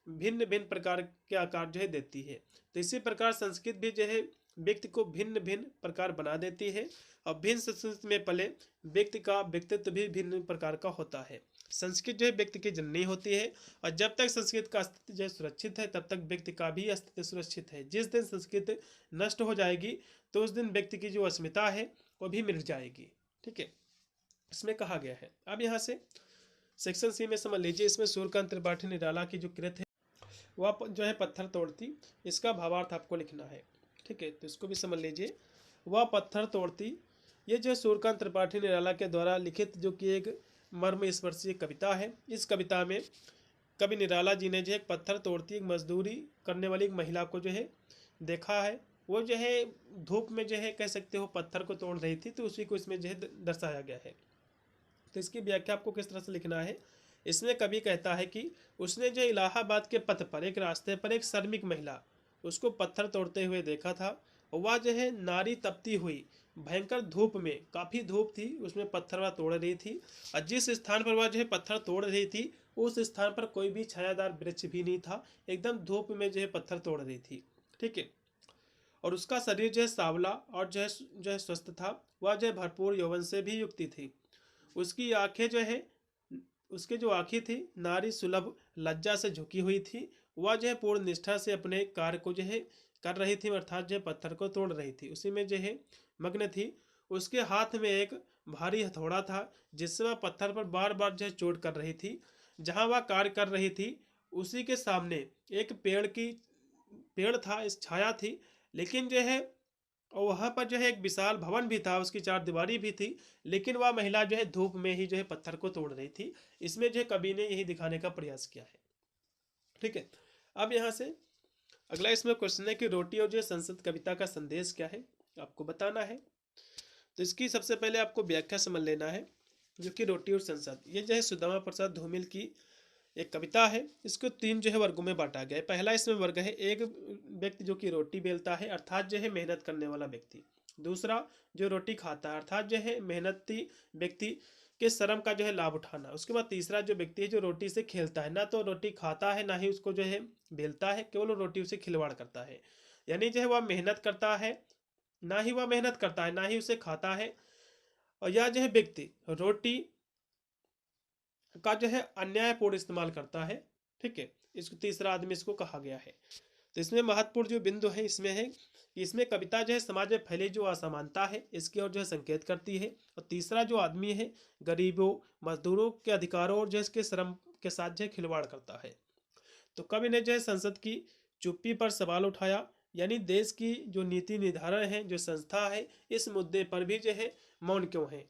भिन्न भिन्न प्रकार के आकार जो है देती है। तो इसी प्रकार संस्कृत भी जो है व्यक्ति को भिन्न भिन्न प्रकार बना देती है। और भिन्न संस्कृति में पले व्यक्ति का व्यक्तित्व भी भिन्न प्रकार का होता है। संस्कृत जो है व्यक्ति की जननी होती है, और जब तक संस्कृत का अस्तित्व जो है सुरक्षित है तब तक व्यक्ति का भी अस्तित्व सुरक्षित है। जिस दिन संस्कृत नष्ट हो जाएगी तो उस दिन व्यक्ति की जो अस्मिता है वो भी मिट जाएगी। ठीक है, इसमें कहा गया है। अब यहाँ से सेक्शन सी में समझ लीजिए, इसमें सूर्यकांत त्रिपाठी निराला की जो कृत है वह जो है पत्थर तोड़ती, इसका भावार्थ आपको लिखना है। ठीक है, तो इसको भी समझ लीजिए। वह पत्थर तोड़ती, ये जो है सूर्यकांत त्रिपाठी निराला के द्वारा लिखित जो कि एक मर्म स्पर्शी कविता है। इस कविता में कवि निराला जी ने जो एक पत्थर तोड़ती, एक मजदूरी करने वाली एक महिला को जो है देखा है, वो जो है धूप में जो है कह सकते हो पत्थर को तोड़ रही थी, तो उसी को इसमें जो है दर्शाया गया है। तो इसकी व्याख्या आपको किस तरह से लिखना है। इसमें कवि कहता है कि उसने जो इलाहाबाद के पथ पर एक रास्ते पर एक श्रमिक महिला उसको पत्थर तोड़ते हुए देखा था। वह जो है नारी तपती हुई भयंकर धूप में, काफ़ी धूप थी, उसमें पत्थर वह तोड़ रही थी। और जिस स्थान पर वह जो है पत्थर तोड़ रही थी उस स्थान पर कोई भी छायादार वृक्ष भी नहीं था, एकदम धूप में जो है पत्थर तोड़ रही थी। ठीक है। और उसका शरीर जो है सांवला और जो है स्वस्थ था। वह जो है भरपूर यौवन से भी युक्त थी। उसकी आंखें जो है, उसके जो आंखें थी नारी सुलभ लज्जा से झुकी हुई थी। वह जो है पूर्ण निष्ठा से अपने कार्य को जो है कर रही थी, अर्थात जो है पत्थर को तोड़ रही थी, उसी में जो है मग्न थी। उसके हाथ में एक भारी हथौड़ा था जिससे वह पत्थर पर बार बार जो है चोट कर रही थी। जहाँ वह कार्य कर रही थी उसी के सामने एक पेड़ था, इस छाया थी, लेकिन जो है और वहाँ पर जो है एक विशाल भवन भी था, उसकी चार दीवारी भी थी, लेकिन वह महिला जो है धूप में ही जो है पत्थर को तोड़ रही थी। इसमें जो है कवि ने यही दिखाने का प्रयास किया है। ठीक है। अब यहाँ से अगला इसमें क्वेश्चन है कि रोटी और जो संसद कविता का संदेश क्या है, आपको बताना है। तो इसकी सबसे पहले आपको व्याख्या समझ लेना है, जो कि रोटी और संसद, ये जो है सुदामा प्रसाद धूमिल की एक कविता है। इसको तीन जो है वर्गों में बांटा गया है। पहला इसमें वर्ग है एक व्यक्ति जो कि रोटी बेलता है, अर्थात जो है मेहनत करने वाला व्यक्ति। दूसरा जो रोटी खाता है, अर्थात जो है मेहनती व्यक्ति के श्रम का जो है लाभ उठाना। उसके बाद तीसरा जो व्यक्ति है जो रोटी से खेलता है, ना तो रोटी खाता है ना ही उसको जो है बेलता है, केवल रोटी उसे खिलवाड़ करता है। यानी जो है वह मेहनत करता है, ना ही वह मेहनत करता है ना ही उसे खाता है। और यह जो है व्यक्ति रोटी का जो है अन्यायपूर्ण इस्तेमाल करता है। ठीक है। इसको तीसरा आदमी इसको कहा गया है। तो इसमें महत्वपूर्ण जो बिंदु है इसमें है कि इसमें कविता जो है समाज में फैली जो असमानता है इसकी ओर जो है संकेत करती है। और तीसरा जो आदमी है गरीबों मजदूरों के अधिकारों और जो इसके श्रम के साथ जो है खिलवाड़ करता है। तो कवि ने जो है संसद की चुप्पी पर सवाल उठाया, यानी देश की जो नीति निर्धारण है, जो संस्था है, इस मुद्दे पर भी जो है मौन क्यों है,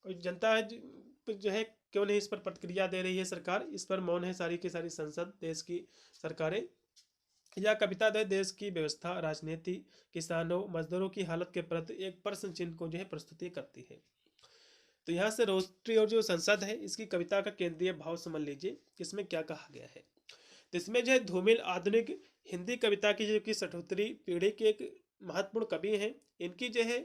और जनता जो है क्यों नहीं इस पर प्रतिक्रिया दे रही है, सरकार इस पर मौन है, सारी की सारी संसद देश की सरकारें। यह कविता देश की व्यवस्था, राजनीति, किसानों मजदूरों की हालत के प्रति एक प्रश्न चिन्ह को जो है प्रस्तुति करती है। तो यहाँ से रोटी और जो संसद है इसकी कविता का केंद्रीय भाव समझ लीजिए इसमें क्या कहा गया है। तो इसमें जो है धूमिल आधुनिक हिंदी कविता की जो कि 78वीं पीढ़ी के एक महत्वपूर्ण कवि हैं। इनकी जो है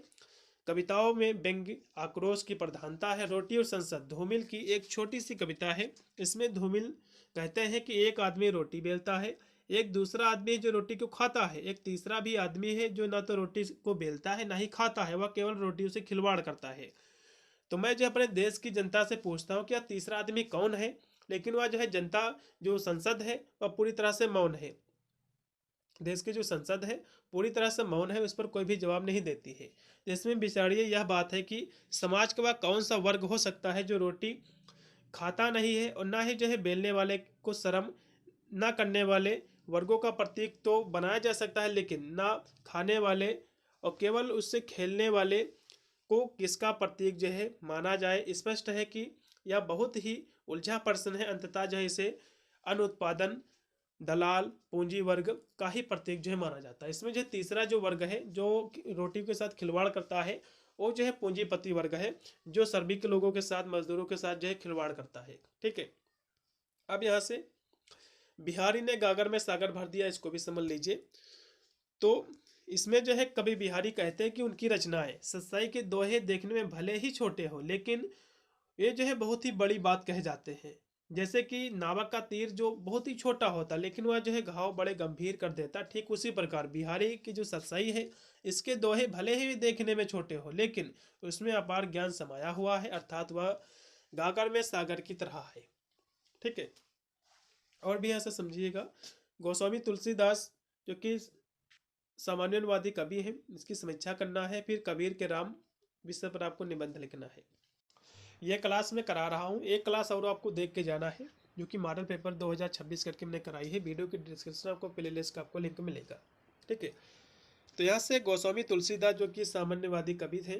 कविताओं में व्यंग्य आक्रोश की प्रधानता है। रोटी और संसद धूमिल की एक छोटी सी कविता है। इसमें धूमिल कहते हैं कि एक आदमी रोटी बेलता है, एक दूसरा आदमी जो रोटी को खाता है, एक तीसरा भी आदमी है जो ना तो रोटी को बेलता है ना ही खाता है, वह केवल रोटियों से खिलवाड़ करता है। तो मैं जो अपने देश की जनता से पूछता हूँ क्या तीसरा आदमी कौन है, लेकिन वह जो है जनता जो संसद है वह पूरी तरह से मौन है। देश की जो संसद है पूरी तरह से मौन है, उस पर कोई भी जवाब नहीं देती है। जिसमें विचारिए यह बात है कि समाज का वह कौन सा वर्ग हो सकता है जो रोटी खाता नहीं है और ना ही जो है बेलने वाले को शर्म ना करने वाले वर्गों का प्रतीक तो बनाया जा सकता है, लेकिन ना खाने वाले और केवल उससे खेलने वाले को किसका प्रतीक जो है माना जाए। स्पष्ट है कि यह बहुत ही उलझा प्रश्न है। अंततः जो है इसे अनुत्पादन दलाल पूंजी वर्ग का ही प्रतीक जो है माना जाता है। इसमें जो तीसरा जो वर्ग है जो रोटी के साथ खिलवाड़ करता है वो जो है पूंजीपति वर्ग है, जो श्रमिक लोगों के साथ मजदूरों के साथ जो है खिलवाड़ करता है। ठीक है। अब यहाँ से बिहारी ने गागर में सागर भर दिया, इसको भी समझ लीजिए। तो इसमें जो है कवि बिहारी कहते हैं कि उनकी रचनाएं सच्चाई के दोहे देखने में भले ही छोटे हो लेकिन ये जो है बहुत ही बड़ी बात कहे जाते हैं। जैसे कि नावक का तीर जो बहुत ही छोटा होता लेकिन वह जो है घाव बड़े गंभीर कर देता, ठीक उसी प्रकार बिहारी की जो सच्चाई है इसके दोहे भले ही देखने में छोटे हो लेकिन उसमें अपार ज्ञान समाया हुआ है, अर्थात वह गागर में सागर की तरह है। ठीक है। और भी ऐसा समझिएगा, गोस्वामी तुलसीदास जो कि सामान्यवादी कवि हैं, इसकी समीक्षा करना है। फिर कबीर के राम विषय पर आपको निबंध लिखना है। यह क्लास मैं करा रहा हूँ, एक क्लास और आपको देख के जाना है जो कि मॉडल पेपर 2026 करके मैंने कराई है। वीडियो की डिस्क्रिप्शन आपको प्लेलिस्ट का आपको लिंक मिलेगा। ठीक है। तो यहाँ से गोस्वामी तुलसीदास जो कि सामान्यवादी कवि थे,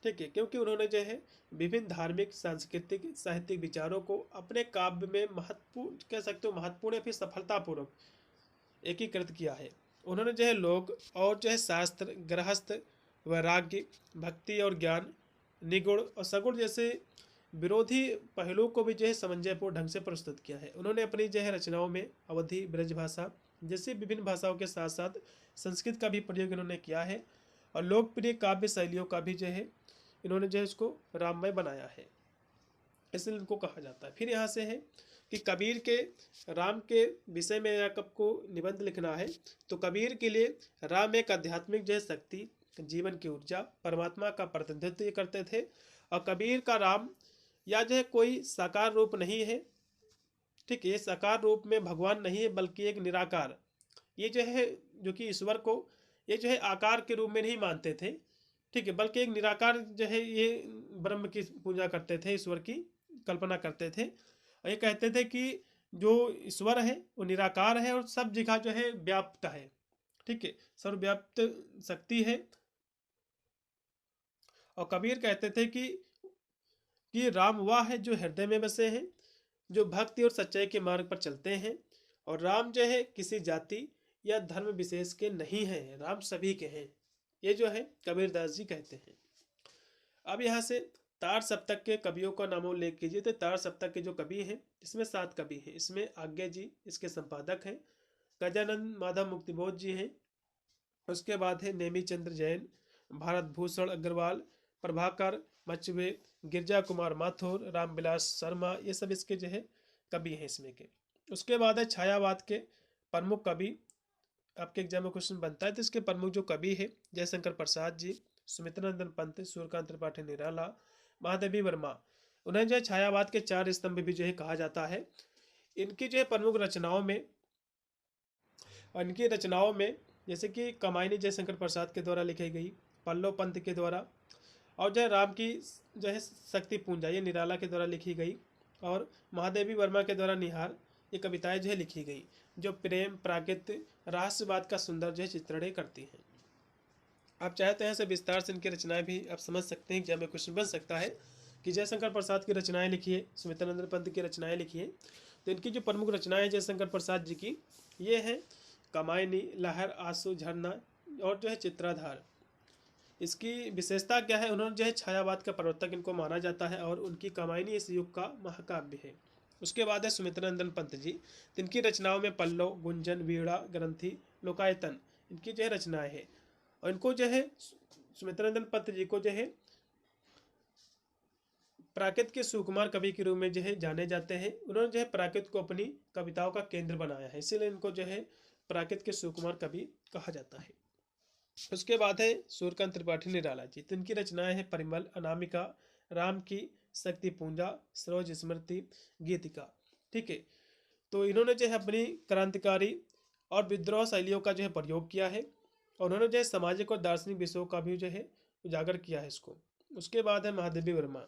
ठीक है, क्योंकि उन्होंने जो है विभिन्न धार्मिक सांस्कृतिक साहित्यिक विचारों को अपने काव्य में महत्वपूर्ण कह सकते हो महत्वपूर्ण या फिर सफलतापूर्वक एकीकृत किया है। उन्होंने जो है लोक और जो है शास्त्र, गृहस्थ, वैराग्य, भक्ति और ज्ञान, निगुण और सगुण जैसे विरोधी पहलुओं को भी जो है समंजयपूर्ण ढंग से प्रस्तुत किया है। उन्होंने अपनी जो है रचनाओं में अवधी, ब्रज भाषा जैसी विभिन्न भाषाओं के साथ साथ संस्कृत का भी प्रयोग इन्होंने किया है और लोकप्रिय काव्य शैलियों का भी जो है इन्होंने जो है उसको राममय बनाया है, इसलिए इनको कहा जाता है। फिर यहाँ से है कि कबीर के राम के विषय में अगर आपको निबंध लिखना है तो कबीर के लिए राम एक आध्यात्मिक जो है शक्ति, जीवन की ऊर्जा, परमात्मा का प्रतिनिधित्व करते थे। और कबीर का राम या जो है कोई साकार रूप नहीं है, ठीक है, ये साकार रूप में भगवान नहीं है बल्कि एक निराकार, ये जो है जो कि ईश्वर को ये जो है आकार के रूप में नहीं मानते थे, ठीक है, बल्कि एक निराकार जो है ये ब्रह्म की पूजा करते थे, ईश्वर की कल्पना करते थे और ये कहते थे कि जो ईश्वर है वो निराकार है और सब जगह जो है व्याप्त है, ठीक है, सर्वव्याप्त शक्ति है। और कबीर कहते थे कि राम वह है जो हृदय में बसे हैं, जो भक्ति और सच्चाई के मार्ग पर चलते हैं। और राम जो है किसी जाति या धर्म विशेष के नहीं हैं, राम सभी के हैं, ये जो है कबीरदास जी कहते हैं। अब यहाँ से तार सप्तक के कवियों का नामोल्लेख कीजिए। तो तार सप्तक के जो कवि हैं इसमें 7 कवि हैं। इसमें आज्ञा जी इसके संपादक हैं, गजानंद माधव मुक्तिबोध जी हैं, उसके बाद है नेमी चंद्र जैन, भारत भूषण अग्रवाल, प्रभाकर मचवे, गिरजा कुमार माथुर, रामविलास शर्मा, ये सब इसके जो है कवि हैं इसमें के। उसके बाद है छायावाद के प्रमुख कवि, आपके एग्जाम में क्वेश्चन बनता है तो इसके प्रमुख जो कवि है जयशंकर प्रसाद जी, सुमित्रानंदन पंत, सूर्यकांत त्रिपाठी निराला, महादेवी वर्मा। उन्हें जो है छायावाद के 4 स्तंभ भी जो है कहा जाता है। इनकी जो है प्रमुख रचनाओं में और इनकी रचनाओं में जैसे कि कमायनी जयशंकर प्रसाद के द्वारा लिखी गई, पल्लव पंत के द्वारा, और जो है राम की जो है शक्ति पूंजा ये निराला के द्वारा लिखी गई, और महादेवी वर्मा के द्वारा निहार, ये कविताएं जो है लिखी गई जो प्रेम, प्राकृत, रहस्यवाद का सुंदर जो है चित्रण करती हैं। आप चाहते हैं से विस्तार से इनकी रचनाएं भी आप समझ सकते हैं। एग्जाम में क्वेश्चन बन सकता है कि जयशंकर प्रसाद की रचनाएं लिखिए, सुमित्रानंद पंत की रचनाएं लिखिए। तो इनकी जो प्रमुख रचनाएं जयशंकर प्रसाद जी की ये हैं कमायनी, लहर, आंसू, झरना और जो है चित्राधार। इसकी विशेषता क्या है, उन्होंने जो है छायावाद का प्रवर्तक इनको माना जाता है और उनकी कमायनी इस युग का महाकाव्य है। उसके बाद है सुमित्रानंदन पंत जी, इनकी रचनाओं में पल्लव, गुंजन, वीणा, ग्रंथि, लोकायतन इनकी जो है रचनाएं हैं। और इनको जो है सुमित्रानंदन पंत जी को जो है प्राकृत के सुकुमार कवि के रूप में जो है जाने जाते हैं। उन्होंने जो है प्राकृत को अपनी कविताओं का केंद्र बनाया है, इसीलिए इनको जो है प्राकृत के सुकुमार कवि कहा जाता है। उसके बाद है सूर्यकांत त्रिपाठी निराला जी, तो इनकी रचनाएं हैं परिमल, अनामिका, राम की शक्ति पूंजा, सरोज स्मृति, गीतिका, ठीक है। तो इन्होंने जो है अपनी क्रांतिकारी और विद्रोह शैलियों का जो है प्रयोग किया है और उन्होंने जो है सामाजिक और दार्शनिक विषयों का भी जो है उजागर किया है इसको। उसके बाद है महादेवी वर्मा,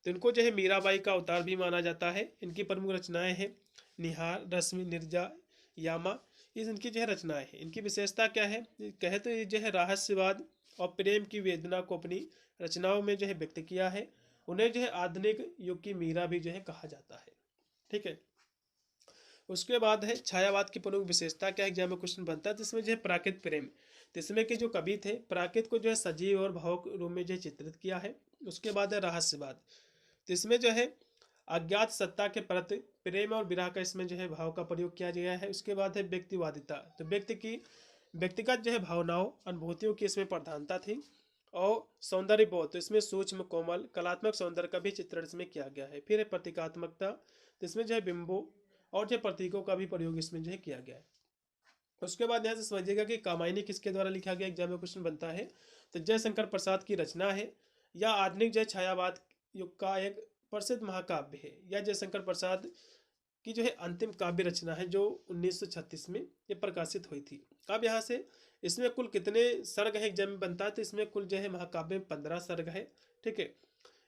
तो इनको जो है मीराबाई का अवतार भी माना जाता है। इनकी प्रमुख रचनाएं हैं निहार, रश्मि, निर्जा, यामा, इस इनकी जो है रचनाएं हैं। इनकी विशेषता क्या है, कहे तो ये जो है रहस्यवाद और प्रेम की वेदना को अपनी रचनाओं में जो है व्यक्त किया है। उन्हें जो है आधुनिक युग की मीरा भी जो है कहा जाता है, ठीक है। उसके बाद है छायावाद की प्रमुख विशेषता क्या है, एग्जाम में क्वेश्चन बनता है, तो इसमें जो है प्राकृत प्रेम, तो इसमें के जो कवि थे प्राकृत को जो है सजीव और भावुक रूप में जो है चित्रित किया है। उसके बाद है रहस्यवाद, तो इसमें जो है अज्ञात सत्ता के प्रति प्रेम और विरह का इसमें जो है भाव का प्रयोग किया गया है। उसके बाद है व्यक्तिवादिता, तो व्यक्तिगत जो है भावनाओं, अनुभूतियों की इसमें प्रधानता थी। और सौंदर्य बोध, तो इसमें सूक्ष्म, कोमल, कलात्मक सौंदर्य का भी चित्रण इसमें किया गया है। फिर है प्रतीकात्मकता, तो इसमें जो है बिंबों और जो प्रतीकों का भी प्रयोग इसमें जो है किया गया है। उसके बाद यहाँ से समझिएगा कि कामायनी किसके द्वारा लिखा गया, एग्जाम में क्वेश्चन बनता है, तो जयशंकर प्रसाद की रचना है या आधुनिक जय छायावाद युग का एक प्रसिद्ध महाकाव्य है, या जयशंकर प्रसाद की जो है अंतिम काव्य रचना है जो 1936 में ये प्रकाशित हुई थी। अब यहाँ से इसमें कुल कितने सर्ग है एग्जाम में बनता है, तो इसमें कुल जो है महाकाव्य में 15 सर्ग है, ठीक है।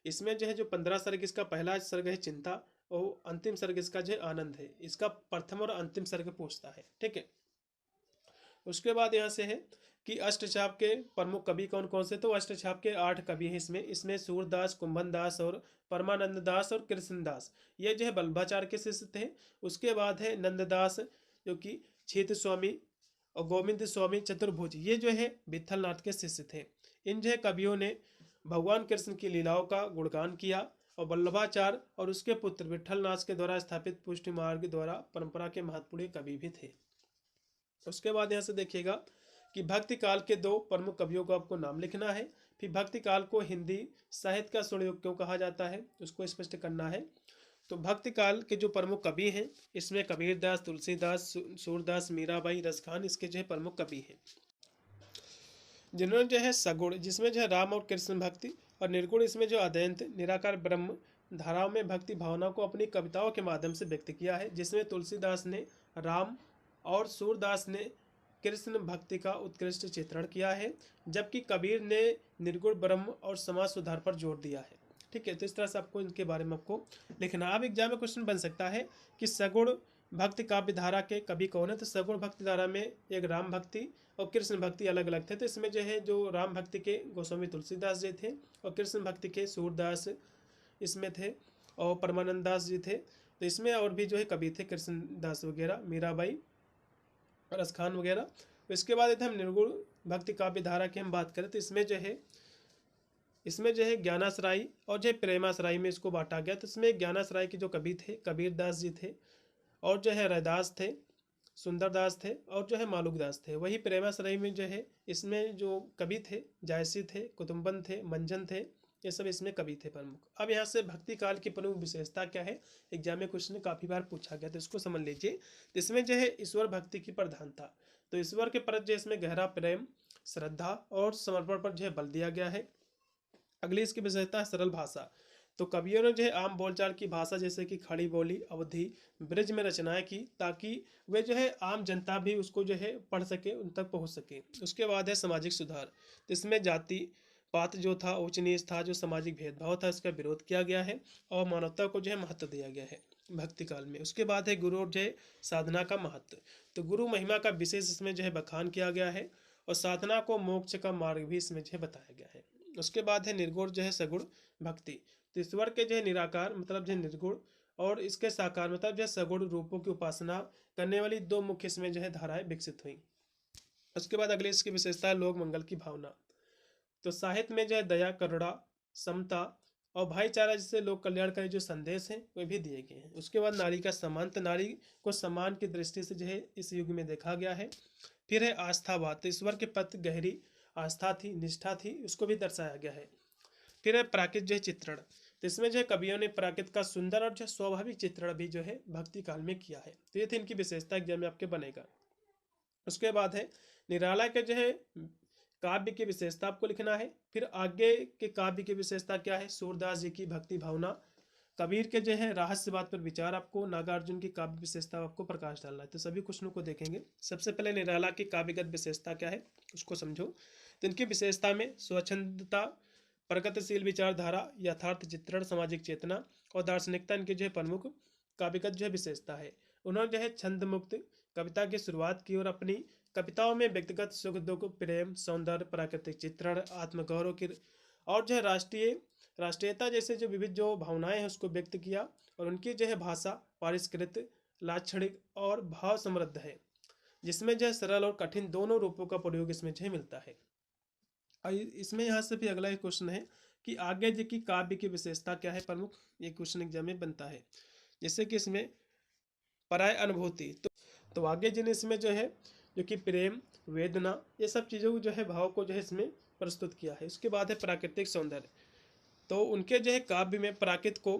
इसमें जो है जो 15 सर्ग, इसका पहला सर्ग है चिंता और अंतिम सर्ग इसका जो है आनंद है। इसका प्रथम और अंतिम सर्ग पूछता है, ठीक है। उसके बाद यहाँ से है कि अष्टछाप के प्रमुख कवि कौन कौन से, तो अष्टछाप के 8 कवि हैं इसमें सूरदास, कुंभन दास और परमानंद दास और कृष्णदास, ये जो है बल्लभाचार्य के शिष्य थे। उसके बाद है नंददास जो कि क्षेत्र स्वामी और गोविंद स्वामी चतुर्भुज ये जो है विट्ठल नाथ के शिष्य थे। इन जो है कवियों ने भगवान कृष्ण की लीलाओं का गुणगान किया और वल्लभाचार्य और उसके पुत्र विट्ठल नाथ के द्वारा स्थापित पुष्टि मार्ग द्वारा परंपरा के महत्वपूर्ण कवि भी थे। उसके बाद यहाँ से देखिएगा कि भक्ति काल के दो प्रमुख कवियों को आपको नाम लिखना है। फिर भक्ति काल को हिंदी साहित्य का स्वर्ण युग क्यों कहा जाता है उसको स्पष्ट करना है। तो भक्ति काल के जो प्रमुख कवि हैं इसमें कबीरदास, तुलसीदास, सूरदास, मीराबाई, रसखान इसके जो है प्रमुख कवि हैं, जिन्होंने जो है सगुण जिसमें जो है राम और कृष्ण भक्ति और निर्गुण इसमें जो अद्वैत निराकार ब्रह्म धाराओं में भक्ति भावना को अपनी कविताओं के माध्यम से व्यक्त किया है, जिसमें तुलसीदास ने राम और सूरदास ने कृष्ण भक्ति का उत्कृष्ट चित्रण किया है, जबकि कबीर ने निर्गुण ब्रह्म और समाज सुधार पर जोर दिया है। ठीक है, तो इस तरह से आपको इनके बारे में आपको लिखना। अब एग्जाम में क्वेश्चन बन सकता है कि सगुण भक्ति काव्य धारा के कवि कौन है। तो सगुण भक्ति धारा में एक राम भक्ति और कृष्ण भक्ति अलग अलग थे। तो इसमें जो है जो राम भक्ति के गोस्वामी तुलसीदास जी थे और कृष्ण भक्ति के सूरदास इसमें थे और परमानंद दास जी थे। तो इसमें और भी जो है कवि थे कृष्णदास वगैरह, मीराबाई, रसखान वगैरह। तो इसके बाद यदि हम निर्गुण भक्ति काव्य धारा की हम बात करें तो इसमें जो है ज्ञानासराई और जो है प्रेमासराई में इसको बांटा गया। तो इसमें ज्ञानासराई के जो कवि थे कबीरदास जी थे और जो है रैदास थे, सुंदरदास थे और जो है मालुकदास थे। वही प्रेमासराई में जो है इसमें जो कवि थे जायसी थे, कुतुम्बन थे, मंजन थे, ये सब इसमें कवि थे प्रमुख। अब यहाँ से भक्ति काल की प्रमुख विशेषता क्या है, एग्जाम में क्वेश्चन काफ़ी बार पूछा गया तो इसको समझ लीजिए। इसमें जो है ईश्वर भक्ति की प्रधानता, तो ईश्वर के प्रति जो इसमें गहरा प्रेम, श्रद्धा और समर्पण पर जो है बल दिया गया है। अगली इसकी विशेषता है सरल भाषा। तो कवियों ने जो है आम बोलचाल की भाषा जैसे कि खड़ी बोली, अवधि, ब्रज में रचनाएं की ताकि वे जो है आम जनता भी उसको जो है पढ़ सके, उन तक पहुंच सके। उसके बाद है सामाजिक सुधार। तो इसमें जाति पात जो था, उच्च नीच था, जो सामाजिक भेदभाव था इसका विरोध किया गया है और मानवता को जो है महत्व दिया गया है भक्ति काल में। उसके बाद है गुरु और जो है साधना का महत्व। तो गुरु महिमा का विशेष इसमें जो है बखान किया गया है और साधना को मोक्ष का मार्ग भी इसमें जो है बताया गया है। उसके बाद है निर्गुण जो है सगुण भक्ति। तो ईश्वर के जो है निराकार मतलब जो है निर्गुण और इसके साकार मतलब जो है सगुण रूपों की उपासना करने वाली दो मुख्य इसमें जो है धाराएं विकसित हुई। उसके बाद अगली इसकी विशेषता है लोक मंगल की भावना। तो साहित्य में जो है दया, करुणा, समता और भाईचारा जैसे लोक कल्याणकारी जो संदेश हैं वे भी दिए गए हैं। उसके बाद नारी का सम्मान, तो नारी को सम्मान की दृष्टि से जो है इस युग में देखा गया है। फिर है आस्थावाद, तो ईश्वर के प्रति गहरी आस्था थी, निष्ठा थी, उसको भी दर्शाया गया है। फिर है प्राकृत जो है चित्रण। तो इसमें जो है कवियों ने प्राकृत का सुंदर और जो स्वाभाविक चित्रण भी जो है भक्ति काल में किया है। तो ये थी इनकी विशेषता, एग्जाम में आपके बनेगा। उसके बाद है निराला के जो है काव्य की विशेषता आपको लिखना है। फिर आगे के काव्य की विशेषता क्या है, सूरदास जी की भक्ति भावना, कबीर के जो है रहस्यवाद पर विचार, आपको नागार्जुन की काव्य विशेषता आपको प्रकाश डालना है। तो सभी क्वेश्चनों को देखेंगे। सबसे पहले निराला की काव्यगत विशेषता क्या है उसको समझो। तो इनकी विशेषता में स्वच्छंदता, प्रगतिशील विचारधारा, यथार्थ चित्रण, सामाजिक चेतना और दार्शनिकता इनके जो है प्रमुख काव्यगत जो है विशेषता है। उन्होंने जो है छंद मुक्त कविता की शुरुआत की और अपनी कविताओं में व्यक्तिगत सुख दुख, प्रेम, सौंदर्य, प्राकृतिक चित्रण, आत्मगौरव की और जो है राष्ट्रीयता जैसे जो विविध जो भावनाएं हैं उसको व्यक्त किया। और उनकी जो है भाषा परिष्कृत, लाक्षणिक और भाव समृद्ध है, जिसमें जो है सरल और कठिन दोनों रूपों का प्रयोग इसमें जो है मिलता है। और इसमें यहाँ से भी अगला एक क्वेश्चन है कि आगे जी की काव्य की विशेषता क्या है प्रमुख, ये क्वेश्चन एग्जाम में बनता है। जैसे कि इसमें पराय अनुभूति, तो आगे जिन इसमें जो है जो कि प्रेम, वेदना, ये सब चीज़ों को जो है भाव को जो है इसमें प्रस्तुत किया है। उसके बाद है प्राकृतिक सौंदर्य। तो उनके जो है काव्य में प्राकृत को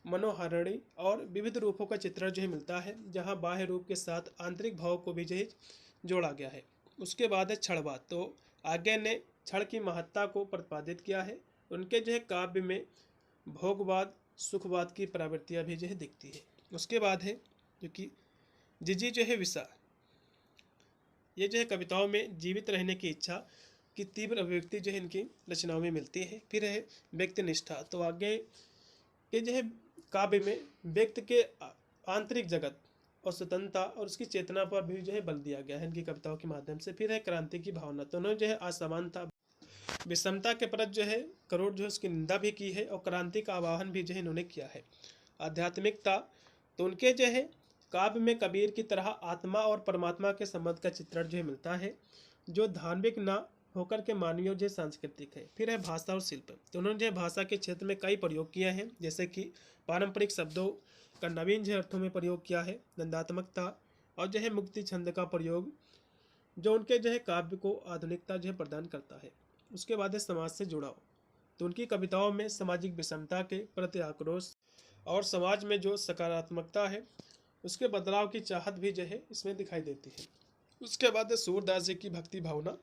मनोहारिणी और विविध रूपों का चित्रण जो है मिलता है, जहाँ बाह्य रूप के साथ आंतरिक भाव को भी जो है जोड़ा गया है। उसके बाद है क्षणवाद। तो आगे ने क्षण की महत्ता को प्रतिपादित किया है। उनके जो है काव्य में भोगवाद, सुखवाद की प्रवृत्तियाँ भी जो है दिखती है। उसके बाद है जो कि जिजी जो है विषा, ये जो है कविताओं में जीवित रहने की इच्छा की तीव्र अभिव्यक्ति जो है इनकी रचनाओं में मिलती है। फिर है व्यक्ति निष्ठा। तो आगे के जो है काव्य में व्यक्ति के आंतरिक जगत और स्वतंत्रता और उसकी चेतना पर भी जो है बल दिया गया है इनकी कविताओं के माध्यम से। फिर है क्रांति की भावना। तो उन्होंने जो है असमानता, विषमता के प्रति जो है करोड़ जो है उसकी निंदा भी की है और क्रांति का आह्वान भी जो है इन्होंने किया है। आध्यात्मिकता, तो उनके जो है काव्य में कबीर की तरह आत्मा और परमात्मा के संबंध का चित्रण जो है मिलता है, जो धार्मिक ना होकर के मानवीय जो सांस्कृतिक है। फिर है भाषा और शिल्प। तो उन्होंने जो भाषा के क्षेत्र में कई प्रयोग किए हैं, जैसे कि पारंपरिक शब्दों का नवीन जो अर्थों में प्रयोग किया है, नंदात्मकता और जो है मुक्ति छंद का प्रयोग, जो उनके जो है काव्य को आधुनिकता जो है प्रदान करता है। उसके बाद है समाज से जुड़ाव। तो उनकी कविताओं में सामाजिक विषमता के प्रति आक्रोश और समाज में जो सकारात्मकता है उसके बदलाव की चाहत भी जो है इसमें दिखाई देती है। उसके बाद है सूरदास जी की भक्ति भावना।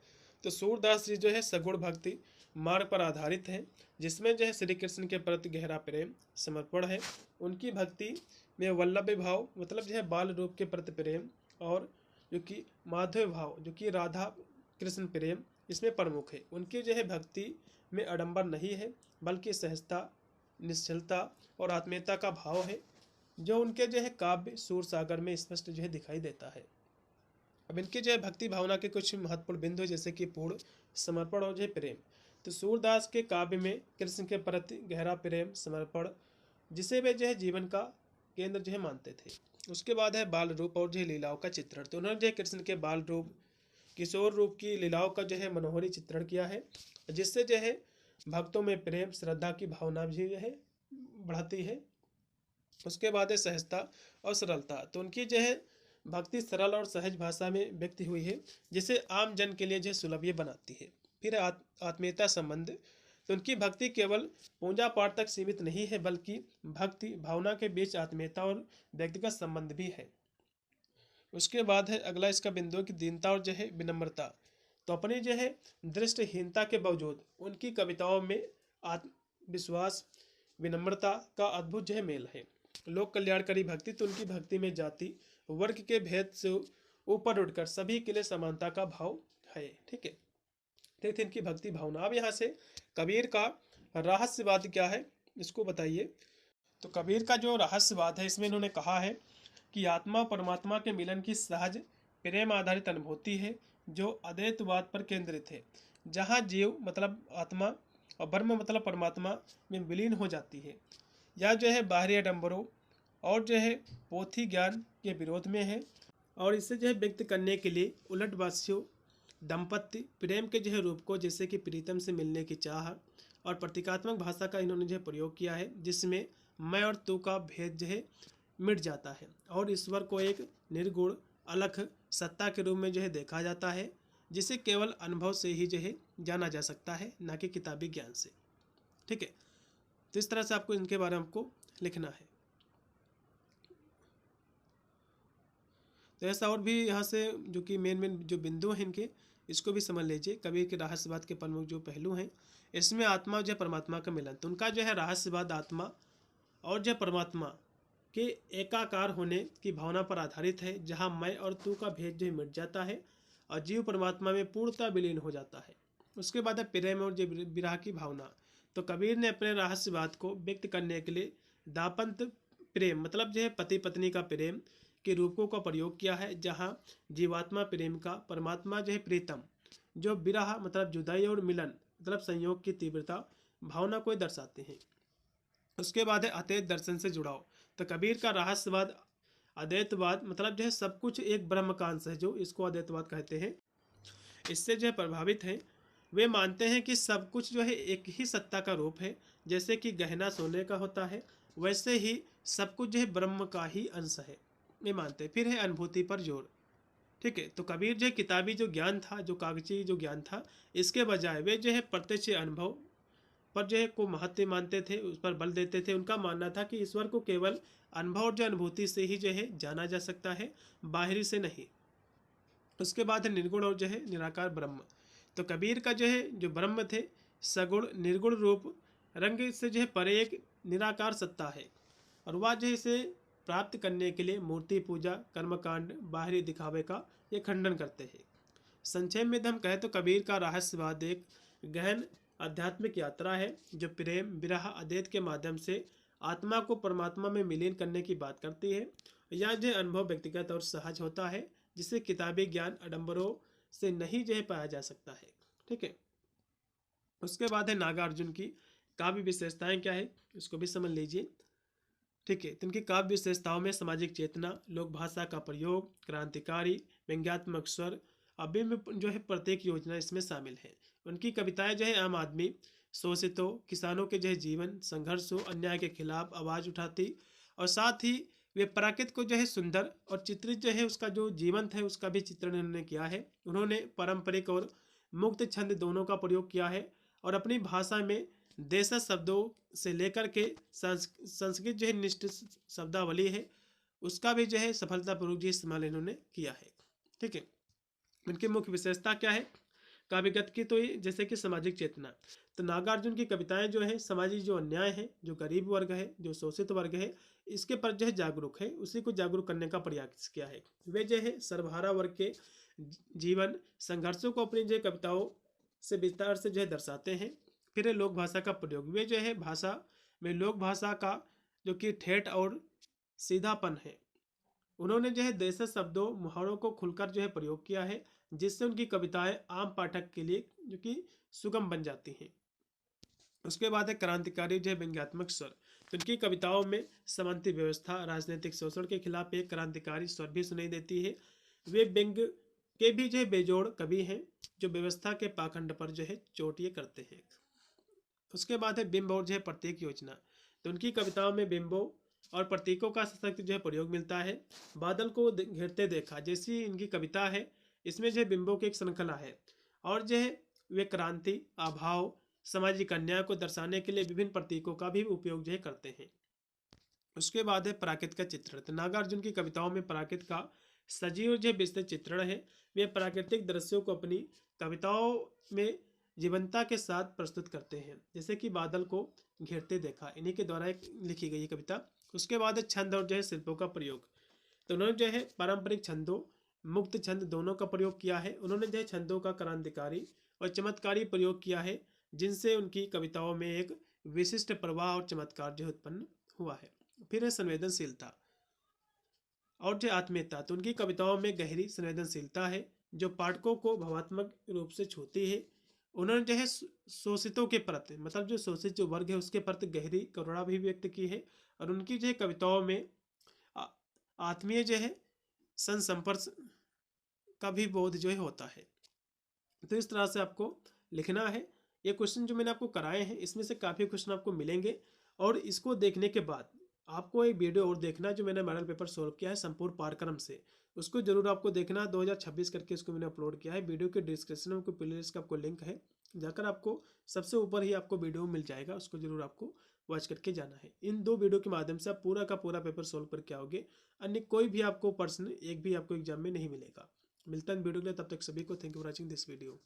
तो सूरदास जी जो है सगुण भक्ति मार्ग पर आधारित है, जिसमें जो है श्री कृष्ण के प्रति गहरा प्रेम समर्पण है। उनकी भक्ति में वल्लभ भाव मतलब जो है बाल रूप के प्रति प्रेम, और जो कि माधव भाव जो कि राधा कृष्ण प्रेम इसमें प्रमुख है। उनकी जो है भक्ति में आडंबर नहीं है, बल्कि सहजता, निश्चलता और आत्मीयता का भाव है, जो उनके जो है काव्य सूर सागर में स्पष्ट जो है दिखाई देता है। अब इनकी जो है भक्ति भावना के कुछ महत्वपूर्ण बिंदु, जैसे कि पूर्ण समर्पण और जो है प्रेम। तो सूरदास के काव्य में कृष्ण के प्रति गहरा प्रेम समर्पण, जिसे वे जो है जीवन का केंद्र जो है मानते थे। उसके बाद है बाल रूप और जो है लीलाओं का चित्रण। तो उन्होंने जो है कृष्ण के बाल रूप, किशोर रूप की लीलाओं का जो है मनोहरी चित्रण किया है, जिससे जो है भक्तों में प्रेम श्रद्धा की भावना भी जो है बढ़ती है। उसके बाद है सहजता और सरलता। तो उनकी जो है भक्ति सरल और सहज भाषा में व्यक्त हुई है, जिसे आम जन के लिए जो है सुलभ बनाती है। फिर आत्मीयता संबंध। तो उनकी भक्ति केवल पूजा पाठ तक सीमित नहीं है, बल्कि भक्ति भावना के बीच आत्मीयता और व्यक्तिगत संबंध भी है। उसके बाद है अगला इसका बिंदु की दीनता और जो है विनम्रता। तो अपनी जो है दृष्टिहीनता के बावजूद उनकी कविताओं में आत्मविश्वास विनम्रता का अद्भुत जो है मेल है। लोक कल्याणकारी भक्ति। तो उनकी भक्ति में जाति वर्ग के भेद से ऊपर उठकर सभी के लिए समानता का भाव है। ठीक है, देखते इनकी भक्ति भावना। अब यहाँ से कबीर का रहस्यवाद क्या है इसको बताइए। तो कबीर का जो रहस्यवाद है इसमें इन्होंने कहा है कि आत्मा परमात्मा के मिलन की सहज प्रेम आधारित अनुभूति है, जो अद्वैतवाद पर केंद्रित है, जहाँ जीव मतलब आत्मा और ब्रह्म मतलब परमात्मा में विलीन हो जाती है। यह जो है बाहरी आडंबरों और जो है पोथी ज्ञान के विरोध में है, और इसे जो है व्यक्त करने के लिए उलटवासियों दंपत्ति प्रेम के जो है रूप को, जैसे कि प्रीतम से मिलने की चाह और प्रतीकात्मक भाषा का इन्होंने जो है प्रयोग किया है, जिसमें मैं और तू का भेद जो है मिट जाता है और ईश्वर को एक निर्गुण अलख सत्ता के रूप में जो है देखा जाता है, जिसे केवल अनुभव से ही जो है जाना जा सकता है, ना कि किताबी ज्ञान से। ठीक है, तो इस तरह से आपको इनके बारे में आपको लिखना है। तो ऐसा और भी यहाँ से जो कि मेन जो बिंदु हैं इनके, इसको भी समझ लीजिए। कबीर के रहस्यवाद के प्रमुख जो पहलू हैं, इसमें आत्मा जो है परमात्मा का मिलन। तो उनका जो है रहस्यवाद आत्मा और जो परमात्मा के एकाकार होने की भावना पर आधारित है, जहाँ मैं और तू का भेद जो मिट जाता है और जीव परमात्मा में पूर्णतः विलीन हो जाता है। उसके बाद है प्रेम और जो विरह की भावना। तो कबीर ने अपने रहस्यवाद को व्यक्त करने के लिए दापंत प्रेम मतलब जो है पति पत्नी का प्रेम के रूपों का प्रयोग किया है, जहाँ जीवात्मा प्रेम का, परमात्मा जो है प्रीतम, जो विरह मतलब जुदाई और मिलन मतलब संयोग की तीव्रता भावना को दर्शाते हैं। उसके बाद है अद्वैत दर्शन से जुड़ाव। तो कबीर का रहस्यवाद अद्वैतवाद मतलब जो है सब कुछ एक ब्रह्म का अंश है, जो इसको अद्वैतवाद कहते हैं, इससे जो है प्रभावित है। वे मानते हैं कि सब कुछ जो है एक ही सत्ता का रूप है, जैसे कि गहना सोने का होता है, वैसे ही सब कुछ जो है ब्रह्म का ही अंश है, ये मानते हैं। फिर है अनुभूति पर जोर। ठीक है, तो कबीर जो किताबी जो ज्ञान था, जो कागजी जो ज्ञान था, इसके बजाय वे जो है प्रत्यक्ष अनुभव पर जो है को महत्व मानते थे, उस पर बल देते थे। उनका मानना था कि ईश्वर को केवल अनुभव और जो अनुभूति से ही जो है जाना जा सकता है, बाहरी से नहीं। उसके बाद है निर्गुण और जो है निराकार ब्रह्म। तो कबीर का जो है जो ब्रह्म थे सगुण निर्गुण रूप रंग से जो है परे एक निराकार सत्ता है, और वह जो है इसे प्राप्त करने के लिए मूर्ति पूजा कर्मकांड बाहरी दिखावे का ये खंडन करते हैं। संक्षेप में हम कहें तो कबीर का रहस्यवाद एक गहन आध्यात्मिक यात्रा है, जो प्रेम विरह अद्वैत के माध्यम से आत्मा को परमात्मा में विलीन करने की बात करती है। यह जो अनुभव व्यक्तिगत और सहज होता है, जिसे किताबी ज्ञान आडंबरों से नहीं जो है पाया जा सकता है। ठीक है, उसके बाद है नागार्जुन की काव्य विशेषताएं क्या है, इसको भी समझ लीजिए। ठीक है। तो इनकी काव्य विशेषताओं में सामाजिक चेतना, लोक भाषा का प्रयोग, क्रांतिकारी, व्यंग्यात्मक स्वर, अभिन्न जो है प्रत्येक योजना इसमें शामिल है। उनकी कविताएं जो है आम आदमी, शोषितों, किसानों के जो है जीवन, संघर्षों, अन्याय के खिलाफ आवाज उठाती, और साथ ही वे प्रकृति को जो है सुंदर और चित्रित जो है उसका जो जीवंत है उसका भी चित्रण उन्होंने किया है। उन्होंने पारंपरिक और मुक्त छंद दोनों का प्रयोग किया है, और अपनी भाषा में देशज शब्दों से लेकर के संस्कृत जो है निष्ठ शब्दावली है उसका भी जो है सफलतापूर्वक जी इस्तेमाल इन्होंने किया है। ठीक है। इनकी मुख्य विशेषता क्या है काव्यगत की, तो ये जैसे कि सामाजिक चेतना, तो नागार्जुन की कविताएं जो है सामाजिक जो अन्याय है, जो गरीब वर्ग है, जो शोषित वर्ग है, इसके पर जो है जागरूक है, उसी को जागरूक करने का प्रयास किया है। वे जो है सर्वहारा वर्ग के जीवन संघर्षों को अपनी जो कविताओं से विस्तार से जो है दर्शाते हैं। फिर लोक भाषा का प्रयोग, वे जो है भाषा में लोक भाषा का जो कि ठेठ और सीधापन है, उन्होंने जो है देशज शब्दों मुहावरों को खुलकर जो है प्रयोग किया है, जिससे उनकी कविताएं आम पाठक के लिए जो कि सुगम बन जाती हैं। उसके बाद है क्रांतिकारी जो है व्यंग्यात्मक स्वर, तो उनकी कविताओं में समानता व्यवस्था, राजनीतिक शोषण के खिलाफ एक क्रांतिकारी स्वर भी सुनाई देती है। वे व्यंग के भी जो है बेजोड़ कवि हैं, जो व्यवस्था के पाखंड पर जो है चोट ये करते हैं। उसके बाद है बिंब और जो है प्रतीक योजना, तो उनकी कविताओं में बिंबों और प्रतीकों का सशक्त जो है प्रयोग मिलता है। बादल को घेरते देखा जैसी इनकी कविता है, इसमें जो है बिंबों की एक श्रृंखला है, और जो है वे क्रांति, अभाव, सामाजिक अन्याय को दर्शाने के लिए विभिन्न प्रतीकों का भी उपयोग जो है करते हैं। उसके बाद है प्राकृतिक का चित्रण, तो नागार्जुन की कविताओं में प्राकृतिक का सजीव जो विस्तृत चित्रण है। वे प्राकृतिक दृश्यों को अपनी कविताओं में जीवंतता के साथ प्रस्तुत करते हैं, जैसे कि बादल को घेरते देखा, इन्हीं के द्वारा एक लिखी गई कविता। उसके बाद है छंद और जो है शिल्पों का प्रयोग, तो उन्होंने जो है पारंपरिक छंदों, मुक्त छंद दोनों का प्रयोग किया है। उन्होंने जो है छंदों का क्रांतिकारी और चमत्कारी प्रयोग किया है, जिनसे उनकी कविताओं में एक विशिष्ट प्रवाह और चमत्कार जो उत्पन्न हुआ है। फिर है संवेदनशीलता और जो आत्मीयता, तो उनकी कविताओं में गहरी संवेदनशीलता है, जो पाठकों को भावात्मक रूप से छूती है। उन्होंने जो है शोषितों के प्रति, मतलब जो शोषित जो वर्ग है उसके प्रति गहरी करुणा भी व्यक्त की है, और उनकी जो है कविताओं में आत्मीय जो है संपर्क का भी बोध जो है होता है। तो इस तरह से आपको लिखना है। ये क्वेश्चन जो मैंने आपको कराए हैं इसमें से काफ़ी क्वेश्चन आपको मिलेंगे, और इसको देखने के बाद आपको एक वीडियो और देखना जो मैंने मॉडल पेपर सॉल्व किया है संपूर्ण पाठ्यक्रम से, उसको जरूर आपको देखना। 2026 करके इसको मैंने अपलोड किया है। वीडियो के डिस्क्रिप्शन में प्लेलिस्ट का आपको लिंक है, जाकर आपको सबसे ऊपर ही आपको वीडियो मिल जाएगा, उसको जरूर आपको वॉच करके जाना है। इन 2 वीडियो के माध्यम से आप पूरा का पूरा पेपर सॉल्व करके आओगे, अन्य कोई भी आपको प्रश्न एक भी आपको एग्जाम में नहीं मिलेगा। मिलता है वीडियो के लिए, तब तक सभी को thank you for watching this video.